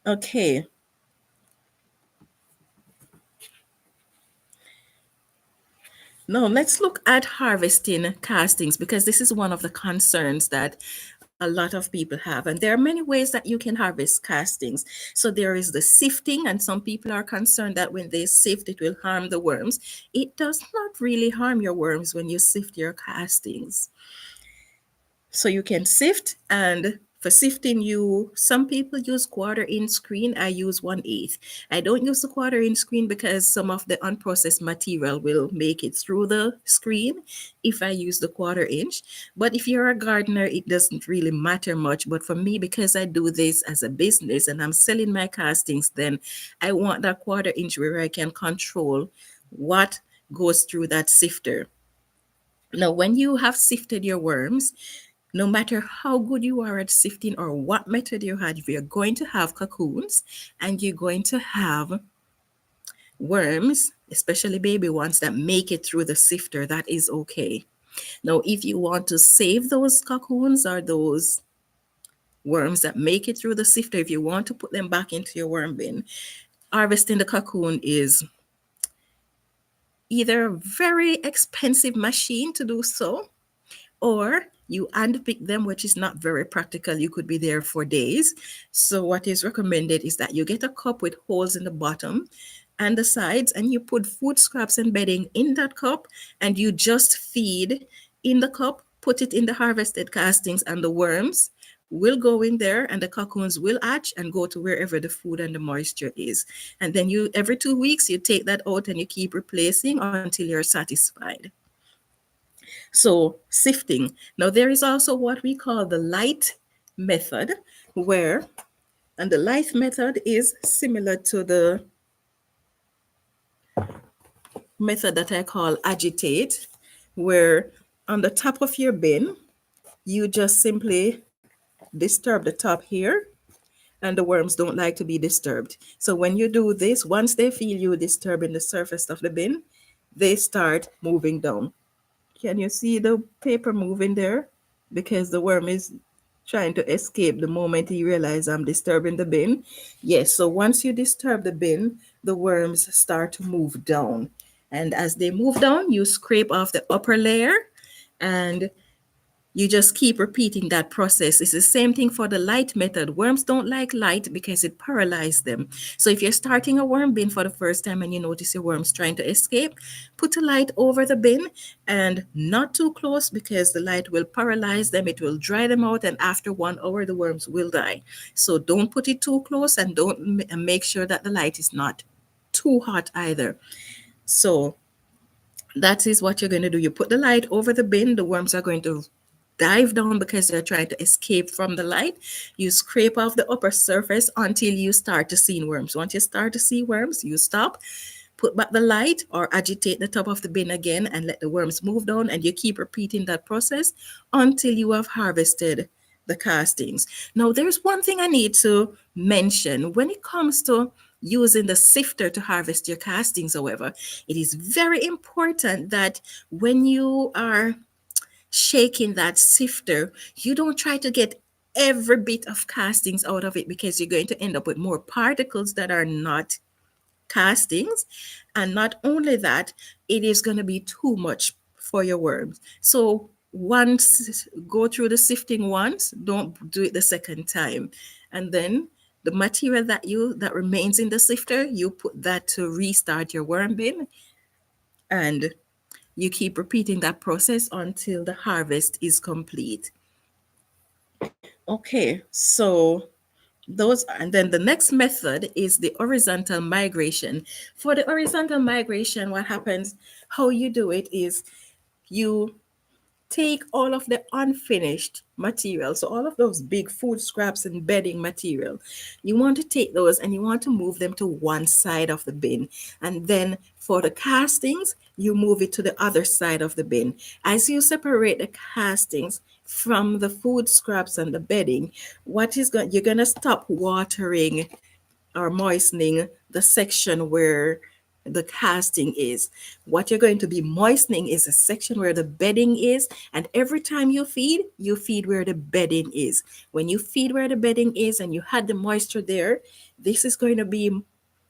Okay. Now, let's look at harvesting castings because this is one of the concerns that a lot of people have. And there are many ways that you can harvest castings. So, there is the sifting, and some people are concerned that when they sift, it will harm the worms. It does not really harm your worms when you sift your castings. So you can sift, and for sifting, some people use quarter inch screen. I use 1/8. I don't use the quarter inch screen because some of the unprocessed material will make it through the screen if I use the quarter inch. But if you're a gardener, it doesn't really matter much. But for me, because I do this as a business and I'm selling my castings, then I want that quarter inch where I can control what goes through that sifter. Now, when you have sifted your worms, no matter how good you are at sifting or what method you had, you're going to have cocoons and you're going to have worms, especially baby ones that make it through the sifter. That is okay. Now, if you want to save those cocoons or those worms that make it through the sifter, if you want to put them back into your worm bin, harvesting the cocoon is either a very expensive machine to do so, or you handpick them, which is not very practical. You could be there for days. So, what is recommended is that you get a cup with holes in the bottom and the sides, and you put food scraps and bedding in that cup, and you just feed in the cup, put it in the harvested castings, and the worms will go in there and the cocoons will hatch and go to wherever the food and the moisture is. And then you every 2 weeks you take that out and you keep replacing until you're satisfied. So, sifting. Now, there is also what we call the light method, and the light method is similar to the method that I call agitate, where on the top of your bin, you just simply disturb the top here, and the worms don't like to be disturbed. So, when you do this, once they feel you disturbing the surface of the bin, they start moving down. Can you see the paper moving there? Because the worm is trying to escape the moment he realizes I'm disturbing the bin. Yes, so once you disturb the bin, the worms start to move down. And as they move down, you scrape off the upper layer and you just keep repeating that process. It's the same thing for the light method. Worms don't like light because it paralyzes them. So if you're starting a worm bin for the first time and you notice your worms trying to escape, put a light over the bin and not too close because the light will paralyze them. It will dry them out, and after 1 hour, the worms will die. So don't put it too close, and don't make sure that the light is not too hot either. So that is what you're going to do. You put the light over the bin. The worms are going to dive down because they're trying to escape from the light. You scrape off the upper surface until you start to see worms. Once you start to see worms, you stop, put back the light or agitate the top of the bin again and let the worms move down, and you keep repeating that process until you have harvested the castings. Now, there's one thing I need to mention when it comes to using the sifter to harvest your castings. However, it is very important that when you are shaking that sifter, you don't try to get every bit of castings out of it, because you're going to end up with more particles that are not castings. And not only that, it is going to be too much for your worms. So once, go through the sifting once, don't do it the second time. And then the material that remains in the sifter, you put that to restart your worm bin, and you keep repeating that process until the harvest is complete. Okay, so those, and then the next method is the horizontal migration. For the horizontal migration, what happens, how you do it is you take all of the unfinished material, so all of those big food scraps and bedding material, you want to take those and you want to move them to one side of the bin. And then for the castings, you move it to the other side of the bin. As you separate the castings from the food scraps and the bedding, you're going to stop watering or moistening the section where the casting is. What you're going to be moistening is a section where the bedding is, and every time you feed where the bedding is. When you feed where the bedding is and you had the moisture there, this is going to be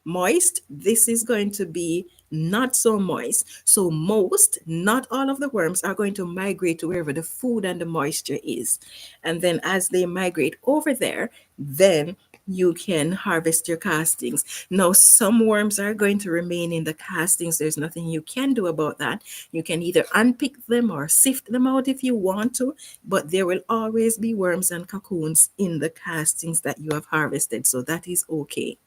moist, this is going to be not so moist. So most, not all of the worms are going to migrate to wherever the food and the moisture is. And then as they migrate over there, then you can harvest your castings. Now, some worms are going to remain in the castings. There's nothing you can do about that. You can either unpick them or sift them out if you want to, but there will always be worms and cocoons in the castings that you have harvested. So that is okay.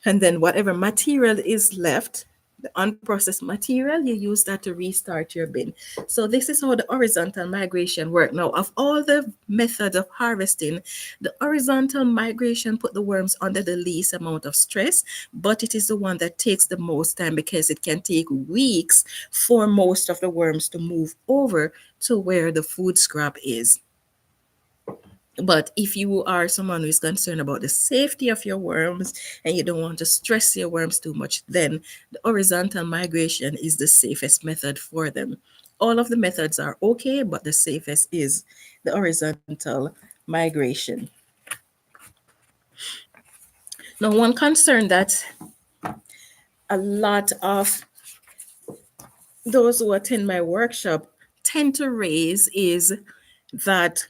And then whatever material is left, the unprocessed material, you use that to restart your bin. So this is how the horizontal migration works. Now, of all the methods of harvesting, the horizontal migration put the worms under the least amount of stress, but it is the one that takes the most time, because it can take weeks for most of the worms to move over to where the food scrap is. But if you are someone who is concerned about the safety of your worms and you don't want to stress your worms too much, then the horizontal migration is the safest method for them. All of the methods are okay, but the safest is the horizontal migration. Now, one concern that a lot of those who attend my workshop tend to raise is that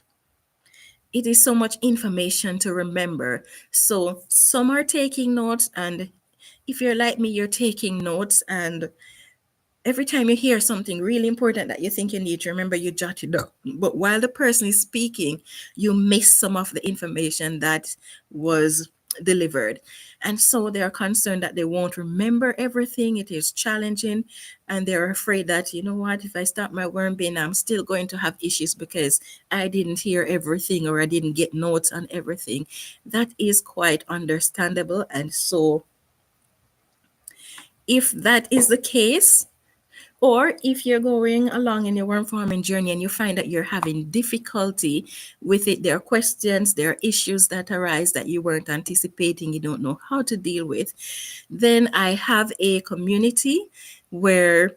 it is so much information to remember. So some are taking notes, and if you're like me, you're taking notes, and every time you hear something really important that you think you need to remember, you jot it down. But while the person is speaking, you miss some of the information that was delivered. And so they are concerned that they won't remember everything. It is challenging. And they're afraid that, you know what, if I start my worm bin, I'm still going to have issues because I didn't hear everything or I didn't get notes on everything. That is quite understandable. And so if that is the case, or if you're going along in your worm farming journey and you find that you're having difficulty with it, there are questions, there are issues that arise that you weren't anticipating, you don't know how to deal with, then I have a community where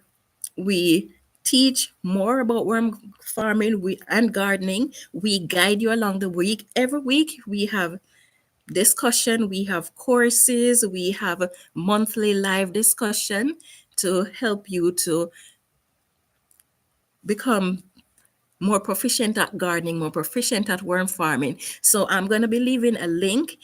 we teach more about worm farming and gardening. We guide you along the week. Every week we have discussion, we have courses, we have a monthly live discussion to help you to become more proficient at gardening, more proficient at worm farming. So I'm going to be leaving a link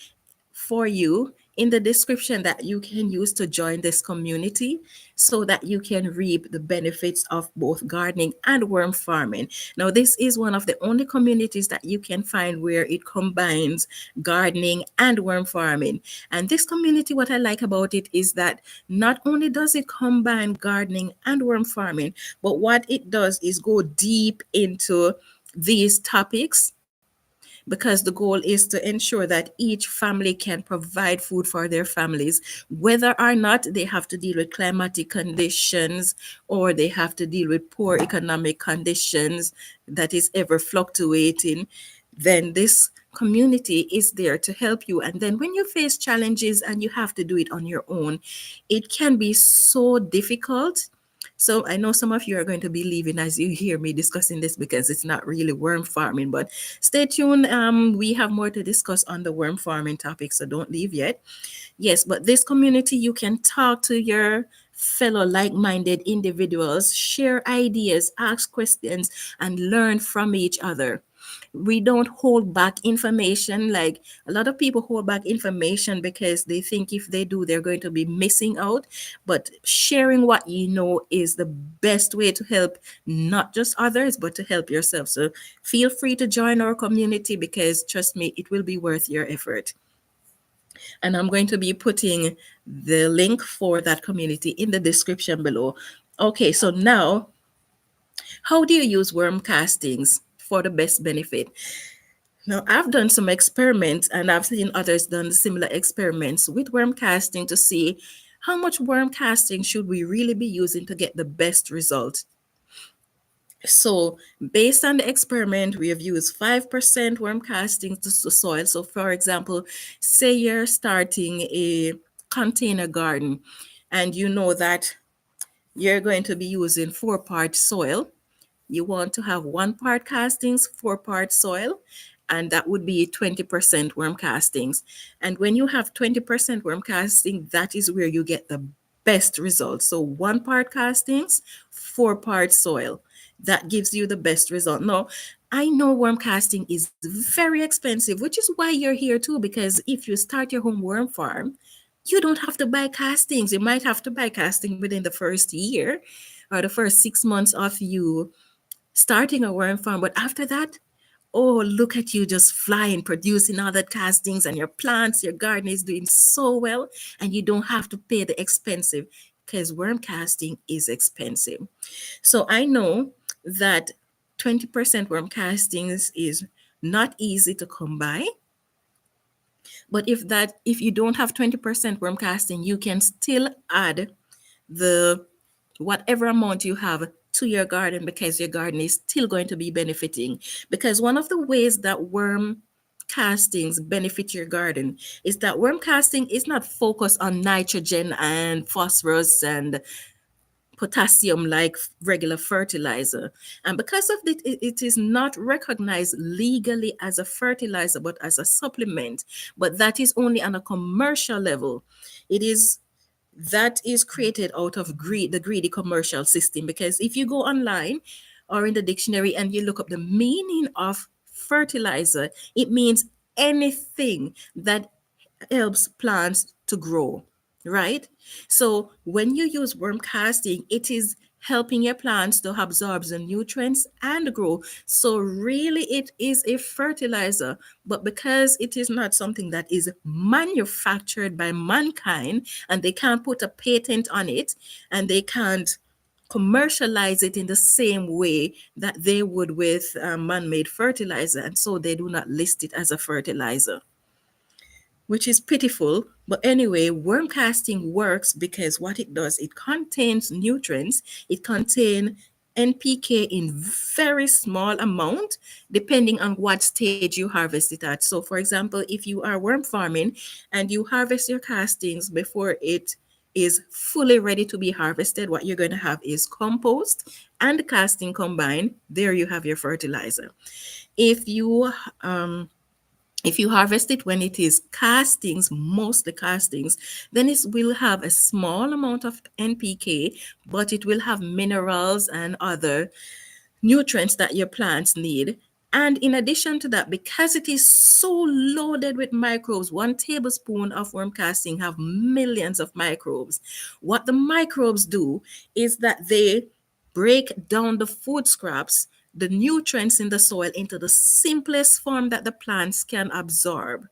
for you in the description that you can use to join this community so that you can reap the benefits of both gardening and worm farming. Now, this is one of the only communities that you can find where it combines gardening and worm farming. And this community, what I like about it is that not only does it combine gardening and worm farming, but what it does is go deep into these topics, because the goal is to ensure that each family can provide food for their families, whether or not they have to deal with climatic conditions or they have to deal with poor economic conditions that is ever fluctuating. Then this community is there to help you. And then when you face challenges and you have to do it on your own, it can be so difficult. So I know some of you are going to be leaving as you hear me discussing this because it's not really worm farming, but stay tuned. We have more to discuss on the worm farming topic, so don't leave yet. Yes, but this community, you can talk to your fellow like-minded individuals, share ideas, ask questions, and learn from each other. We don't hold back information. Like a lot of people hold back information because they think if they do, they're going to be missing out. But sharing what you know is the best way to help not just others, but to help yourself. So feel free to join our community because trust me, it will be worth your effort. And I'm going to be putting the link for that community in the description below. Okay, so now, how do you use worm castings for the best benefit? Now, I've done some experiments and I've seen others done similar experiments with worm casting to see how much worm casting should we really be using to get the best result. So, based on the experiment, we have used 5% worm casting to soil. So, for example, say you're starting a container garden and you know that you're going to be using 4-part soil. You want to have 1 part castings, 4-part soil, and that would be 20% worm castings. And when you have 20% worm casting, that is where you get the best results. So 1 part castings, 4-part soil. That gives you the best result. Now, I know worm casting is very expensive, which is why you're here too, because if you start your home worm farm, you don't have to buy castings. You might have to buy casting within the first year or the first 6 months of you starting a worm farm. But after that, oh, look at you just flying, producing all that castings, and your plants, your garden is doing so well, and you don't have to pay the expensive because worm casting is expensive. So I know that 20% worm castings is not easy to come by. But if you don't have 20% worm casting, you can still add the whatever amount you have to your garden because your garden is still going to be benefiting. Because one of the ways that worm castings benefit your garden is that worm casting is not focused on nitrogen and phosphorus and potassium like regular fertilizer. And because of that, it is not recognized legally as a fertilizer, but as a supplement. But that is only on a commercial level. It is that is created out of the greedy commercial system. Because if you go online or in the dictionary and you look up the meaning of fertilizer, it means anything that helps plants to grow, right? So when you use worm casting, it is helping your plants to absorb the nutrients and grow. So really it is a fertilizer, but because it is not something that is manufactured by mankind and they can't put a patent on it and they can't commercialize it in the same way that they would with man-made fertilizer, and so they do not list it as a fertilizer, which is pitiful. But anyway, worm casting works because what it does, it contains nutrients, it contains NPK in very small amount, depending on what stage you harvest it at. So for example, if you are worm farming and you harvest your castings before it is fully ready to be harvested, what you're going to have is compost and casting combined. There you have your fertilizer. If you if you harvest it when it is castings, mostly castings, then it will have a small amount of NPK, but it will have minerals and other nutrients that your plants need. And in addition to that, because it is so loaded with microbes, 1 tablespoon of worm casting have millions of microbes. What the microbes do is that they break down the food scraps, the nutrients in the soil, into the simplest form that the plants can absorb.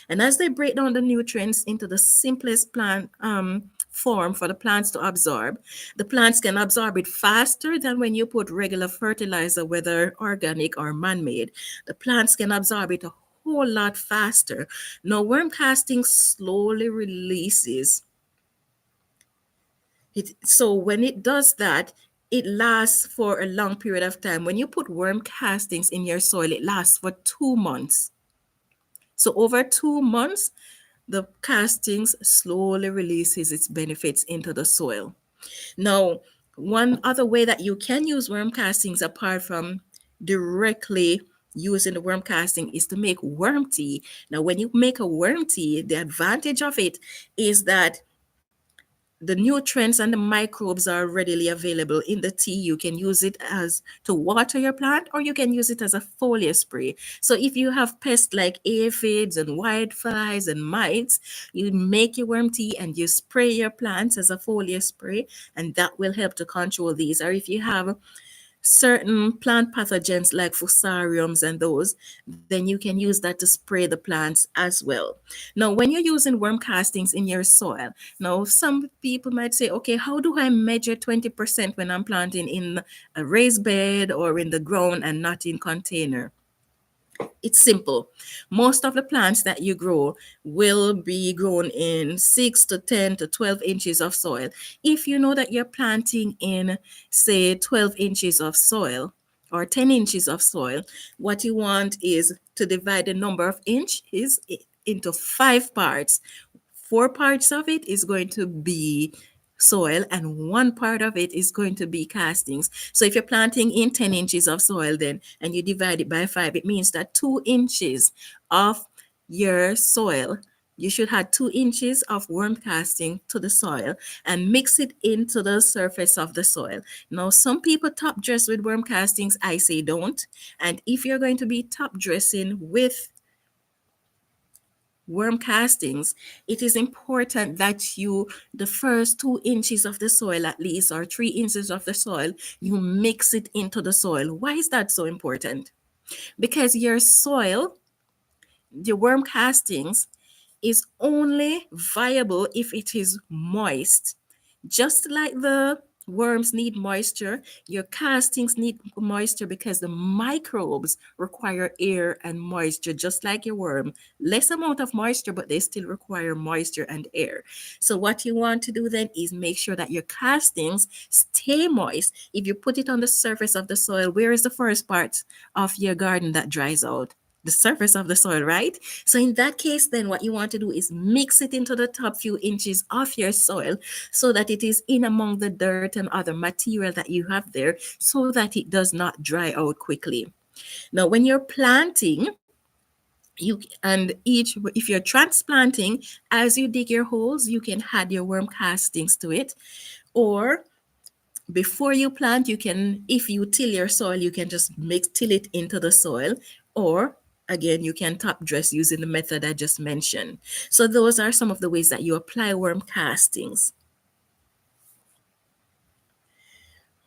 And as they break down the nutrients into the simplest plant form for the plants to absorb, the plants can absorb it faster than when you put regular fertilizer, whether organic or man-made. The plants can absorb it a whole lot faster. Now, worm casting slowly releases it. So when it does that, it lasts for a long period of time. When you put worm castings in your soil, it lasts for 2 months. So over 2 months, the castings slowly releases its benefits into the soil. Now, one other way that you can use worm castings apart from directly using the worm casting is to make worm tea. Now, when you make a worm tea, the advantage of it is that the nutrients and the microbes are readily available in the tea. You can use it as to water your plant, or you can use it as a foliar spray. So if you have pests like aphids and whiteflies and mites, you make your worm tea and you spray your plants as a foliar spray, and that will help to control these. Or if you have certain plant pathogens like fusariums and those, then you can use that to spray the plants as well. Now, when you're using worm castings in your soil, now some people might say, okay, how do I measure 20% when I'm planting in a raised bed or in the ground and not in container? It's simple. Most of the plants that you grow will be grown in 6 to 10 to 12 inches of soil. If you know that you're planting in, say, 12 inches of soil or 10 inches of soil, what you want is to divide the number of inches into 5 parts. 4 parts of it is going to be soil and 1 part of it is going to be castings. So if you're planting in 10 inches of soil then and you divide it by 5, it means that 2 inches of your soil, you should add 2 inches of worm casting to the soil and mix it into the surface of the soil. Now, some people top dress with worm castings. I say don't. And if you're going to be top dressing with worm castings, it is important that you, the first 2 inches of the soil at least, or 3 inches of the soil, you mix it into the soil. Why is that so important? Because your soil, the worm castings, is only viable if it is moist. Just like the worms need moisture, your castings need moisture because the microbes require air and moisture, just like your worm. Less amount of moisture, but they still require moisture and air. So, what you want to do then is make sure that your castings stay moist. If you put it on the surface of the soil, where is the first part of your garden that dries out? The surface of the soil, right? So in that case, then what you want to do is mix it into the top few inches of your soil so that it is in among the dirt and other material that you have there so that it does not dry out quickly. Now, when you're planting, you and each if you're transplanting, as you dig your holes, you can add your worm castings to it, or before you plant, you can, if you till your soil, you can just mix till it into the soil, or again, you can top dress using the method I just mentioned. So those are some of the ways that you apply worm castings.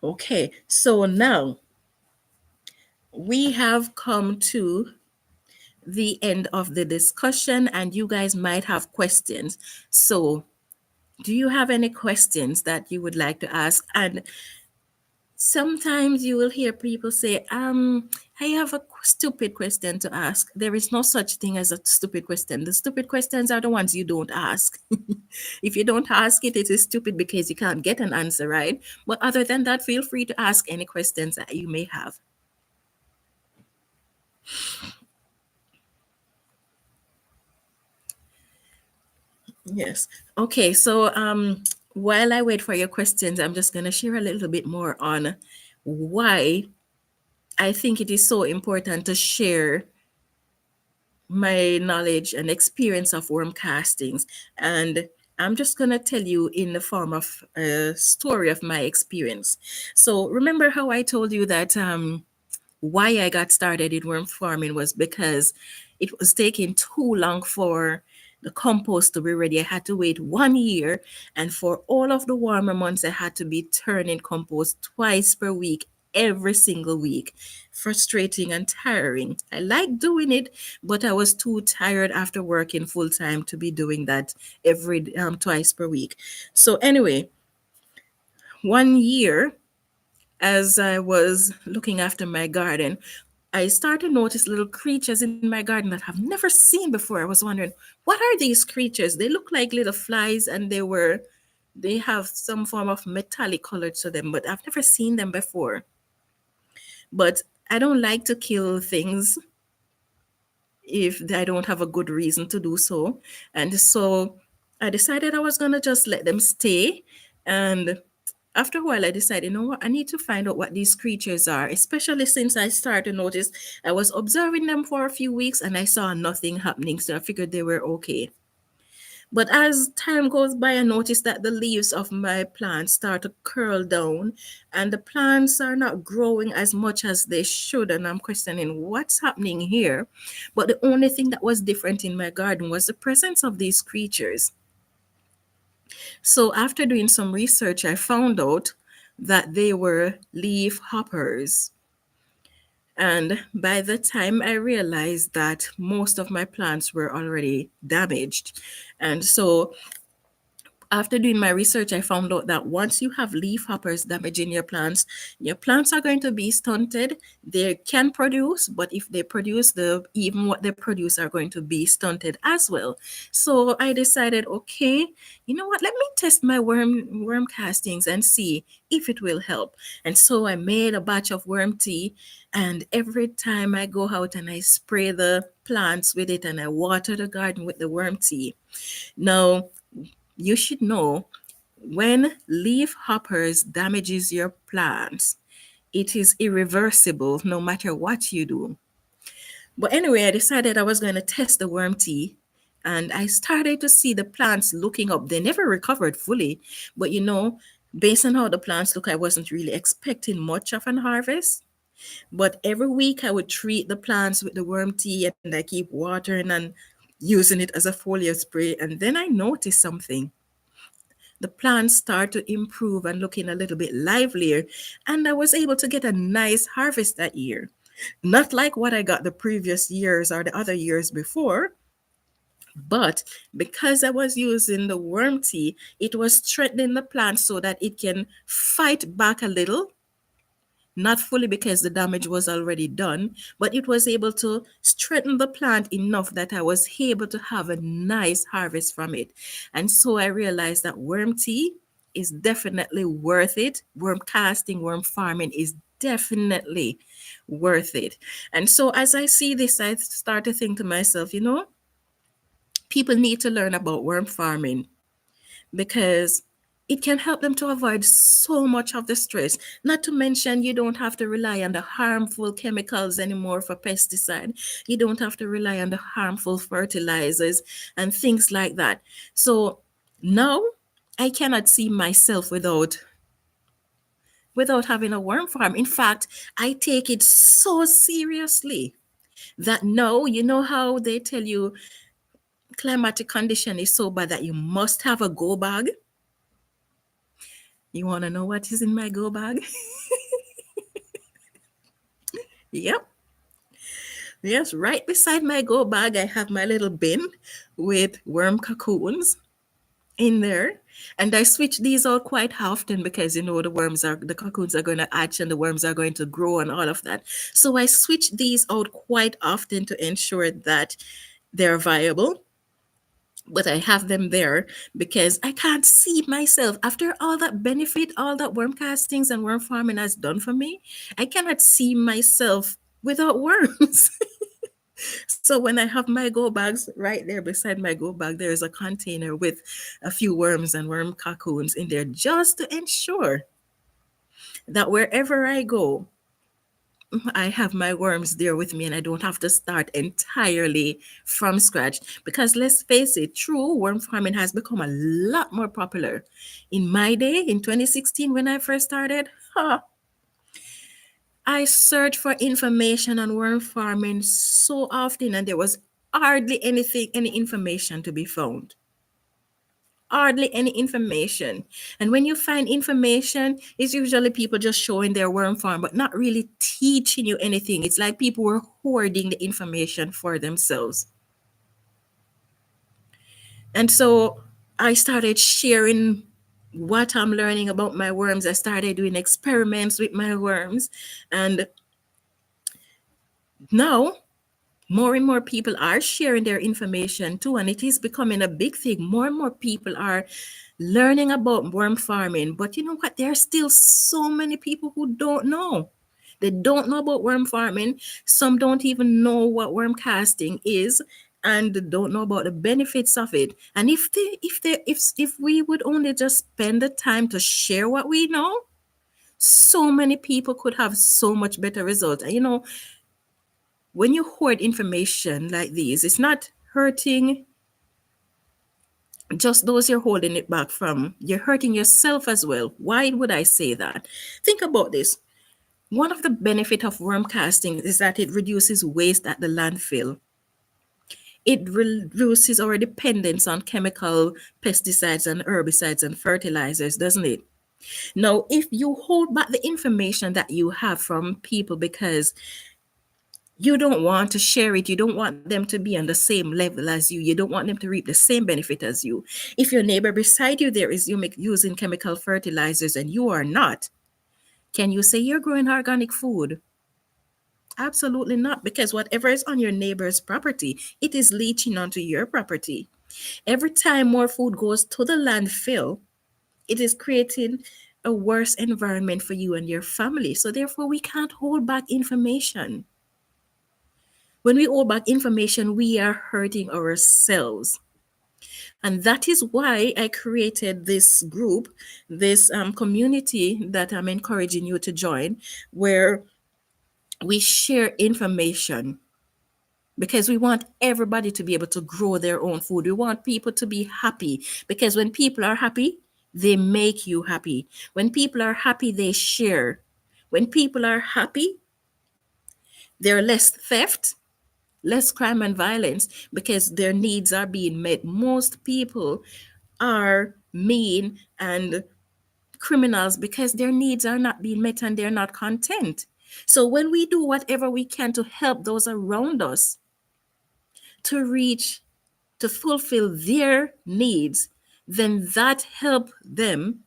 Okay, so now we have come to the end of the discussion, and you guys might have questions. So, do you have any questions that you would like to ask? And sometimes you will hear people say, I have a stupid question to ask. There is no such thing as a stupid question. The stupid questions are the ones you don't ask. If you don't ask it, it is stupid because you can't get an answer, right? But other than that, feel free to ask any questions that you may have. Yes. Okay, so while I wait for your questions, I'm just going to share a little bit more on why I think it is so important to share my knowledge and experience of worm castings. And I'm just going to tell you in the form of a story of my experience. So, remember how I told you that why I got started in worm farming was because it was taking too long for the compost to be ready. I had to wait 1 year, and for all of the warmer months, I had to be turning compost twice per week, every single week. Frustrating and tiring. I liked doing it, but I was too tired after working full time to be doing that every twice per week. So anyway, 1 year as I was looking after my garden, I started to notice little creatures in my garden that I've never seen before. I was wondering, what are these creatures? They look like little flies, and they have some form of metallic color to them, but I've never seen them before. But I don't like to kill things if I don't have a good reason to do so. And so I decided I was going to just let them stay. And after a while, I decided, you know what, I need to find out what these creatures are, especially since I started to notice I was observing them for a few weeks and I saw nothing happening. So I figured they were okay. But as time goes by, I noticed that the leaves of my plants start to curl down and the plants are not growing as much as they should. And I'm questioning what's happening here. But the only thing that was different in my garden was the presence of these creatures. So after doing some research, I found out that they were leaf hoppers. And by the time I realized that most of my plants were already damaged. And so after doing my research, I found out that once you have leaf hoppers damaging your plants are going to be stunted. They can produce, but if they produce, the even what they produce are going to be stunted as well. So I decided, okay, you know what? Let me test my worm castings and see if it will help. And so I made a batch of worm tea, and every time I go out and I spray the plants with it and I water the garden with the worm tea. Now, you should know when leaf hoppers damages your plants, it is irreversible no matter what you do. But anyway, I decided I was going to test the worm tea, and I started to see the plants looking up. They never recovered fully, but based on how the plants look, I wasn't really expecting much of an harvest. But every week I would treat the plants with the worm tea and I keep watering and using it as a foliar spray. And then I noticed something. The plants start to improve and looking a little bit livelier, and I was able to get a nice harvest that year. Not like what I got the previous years or the other years before, but because I was using the worm tea, it was strengthening the plant so that it can fight back a little, not fully because the damage was already done, but it was able to strengthen the plant enough that I was able to have a nice harvest from it. And so I realized that worm tea is definitely worth it. Worm casting, worm farming is definitely worth it. And so as I see this, I start to think to myself, people need to learn about worm farming because it can help them to avoid so much of the stress. Not to mention, you don't have to rely on the harmful chemicals anymore for pesticide. You don't have to rely on the harmful fertilizers and things like that. So now I cannot see myself without having a worm farm. In fact, I take it so seriously that now, you know how they tell you climatic condition is so bad that you must have a go bag. You want to know what is in my go bag? Yep. Yes, right beside my go bag, I have my little bin with worm cocoons in there. And I switch these out quite often because the cocoons are going to hatch and the worms are going to grow and all of that. So I switch these out quite often to ensure that they're viable. But I have them there because I can't see myself after all that benefit, all that worm castings and worm farming has done for me. I cannot see myself without worms. So when I have my go bags right there beside my go bag, there is a container with a few worms and worm cocoons in there just to ensure that wherever I go, I have my worms there with me and I don't have to start entirely from scratch. Because let's face it, true worm farming has become a lot more popular. In my day, in 2016, when I first started, I searched for information on worm farming so often, and there was hardly any information to be found. Hardly any information. And when you find information, it's usually people just showing their worm farm, but not really teaching you anything. It's like people were hoarding the information for themselves. And so I started sharing what I'm learning about my worms. I started doing experiments with my worms. And now more and more people are sharing their information too, and it is becoming a big thing. More and more people are learning about worm farming, but you know what, there are still so many people who don't know. They don't know about worm farming. Some don't even know what worm casting is, and don't know about the benefits of it. And if we would only just spend the time to share what we know, so many people could have so much better results. And you know, when you hoard information like these, it's not hurting just those you're holding it back from. You're hurting yourself as well. Why would I say that? Think about this. One of the benefits of worm casting is that it reduces waste at the landfill. It reduces our dependence on chemical pesticides and herbicides and fertilizers, doesn't it? Now, if you hold back the information that you have from people because you don't want to share it, you don't want them to be on the same level as you don't want them to reap the same benefit as you. If your neighbor beside you there is using chemical fertilizers and you are not, can you say you're growing organic food? Absolutely not, because whatever is on your neighbor's property, it is leaching onto your property. Every time more food goes to the landfill, it is creating a worse environment for you and your family. So therefore we can't hold back information. When we hold back information, we are hurting ourselves. And that is why I created this group, this community that I'm encouraging you to join, where we share information, because we want everybody to be able to grow their own food. We want people to be happy, because when people are happy, they make you happy. When people are happy, they share. When people are happy, there are less theft, less crime and violence, because their needs are being met. Most people are mean and criminals because their needs are not being met and they're not content. So when we do whatever we can to help those around us to reach, to fulfill their needs, then that helps them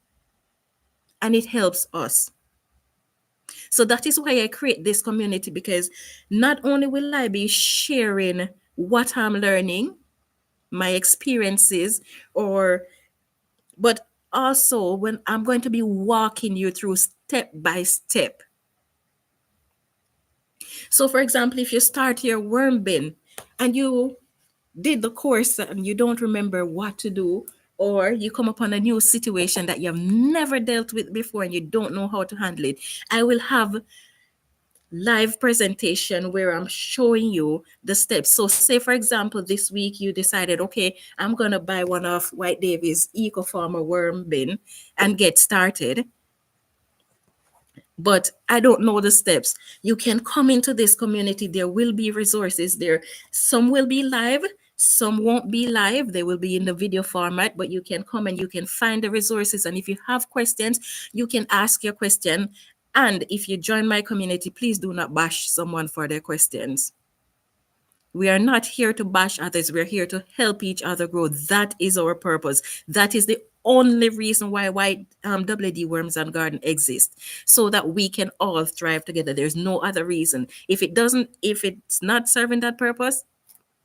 and it helps us. So that is why I create this community, because not only will I be sharing what I'm learning, my experiences, or but also when I'm going to be walking you through step by step. So for example, if you start your worm bin and you did the course and you don't remember what to do, or you come upon a new situation that you have never dealt with before and you don't know how to handle it, I will have live presentation where I'm showing you the steps. So say for example, this week you decided, okay, I'm going to buy one of White Davy's Eco Farmer worm bin and get started, but I don't know the steps. You can come into this community. There will be resources there. Some will be live, some won't be live. They will be in the video format, but you can come and you can find the resources. And if you have questions, you can ask your question. And if you join my community, please do not bash someone for their questions. We are not here to bash others. We're here to help each other grow. That is our purpose. That is the only reason why WD Worms and Garden exist, so that we can all thrive together. There's no other reason. If it's not serving that purpose,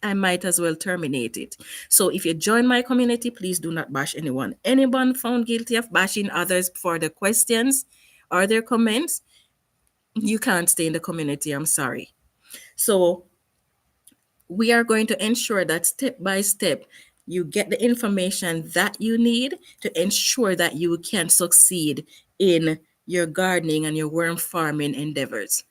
I might as well terminate it. So if you join my community, please do not bash anyone. Anyone found guilty of bashing others for their questions or their comments, you can't stay in the community. I'm sorry. So we are going to ensure that step by step you get the information that you need to ensure that you can succeed in your gardening and your worm farming endeavors.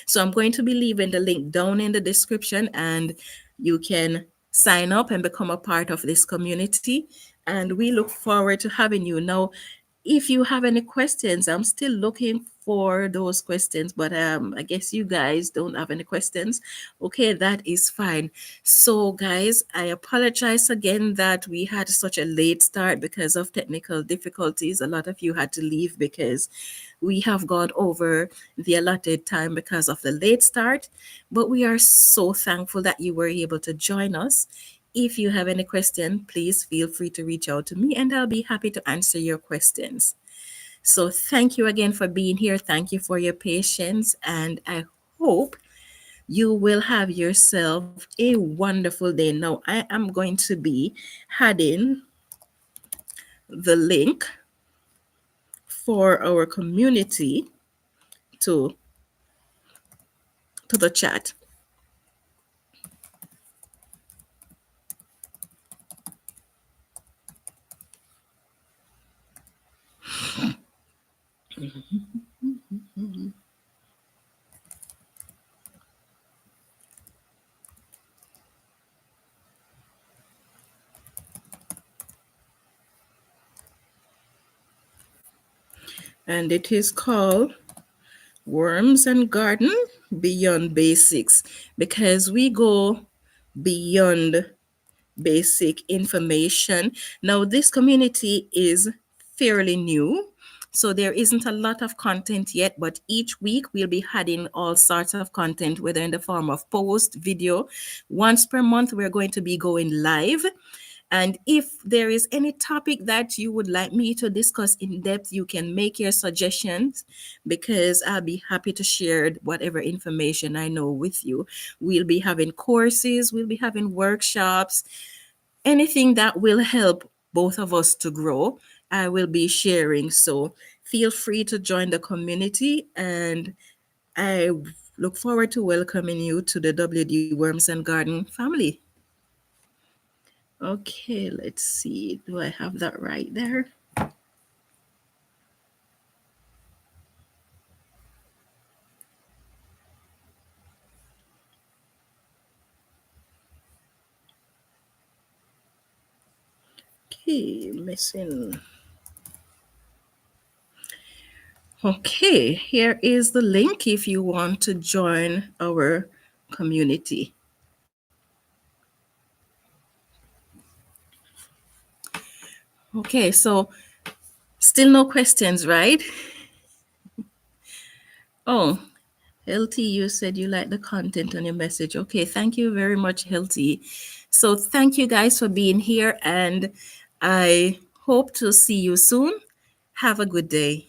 So I'm going to be leaving the link down in the description, and you can sign up and become a part of this community. And we look forward to having you. Now, if you have any questions, I'm still looking for those questions, but I guess you guys don't have any questions. Okay, that is fine. So, guys, I apologize again that we had such a late start because of technical difficulties. A lot of you had to leave because we have gone over the allotted time because of the late start, but we are so thankful that you were able to join us. If you have any question, please feel free to reach out to me and I'll be happy to answer your questions. So thank you again for being here. Thank you for your patience and I hope you will have yourself a wonderful day. Now I am going to be adding the link for our community to the chat. And it is called Worms and Garden Beyond Basics because we go beyond basic information. Now, this community is fairly new, so there isn't a lot of content yet, but each week we'll be adding all sorts of content, whether in the form of post, video. Once per month, we're going to be going live. And if there is any topic that you would like me to discuss in depth, you can make your suggestions because I'll be happy to share whatever information I know with you. We'll be having courses, we'll be having workshops, anything that will help both of us to grow. I will be sharing. So feel free to join the community and I look forward to welcoming you to the WD Worms and Garden family. Okay, let's see. Do I have that right there? Okay, missing. Okay, here is the link if you want to join our community. Okay, so still no questions, right? Oh, Healthy, you said you like the content on your message. Okay, thank you very much, Healthy. So thank you guys for being here, and I hope to see you soon. Have a good day.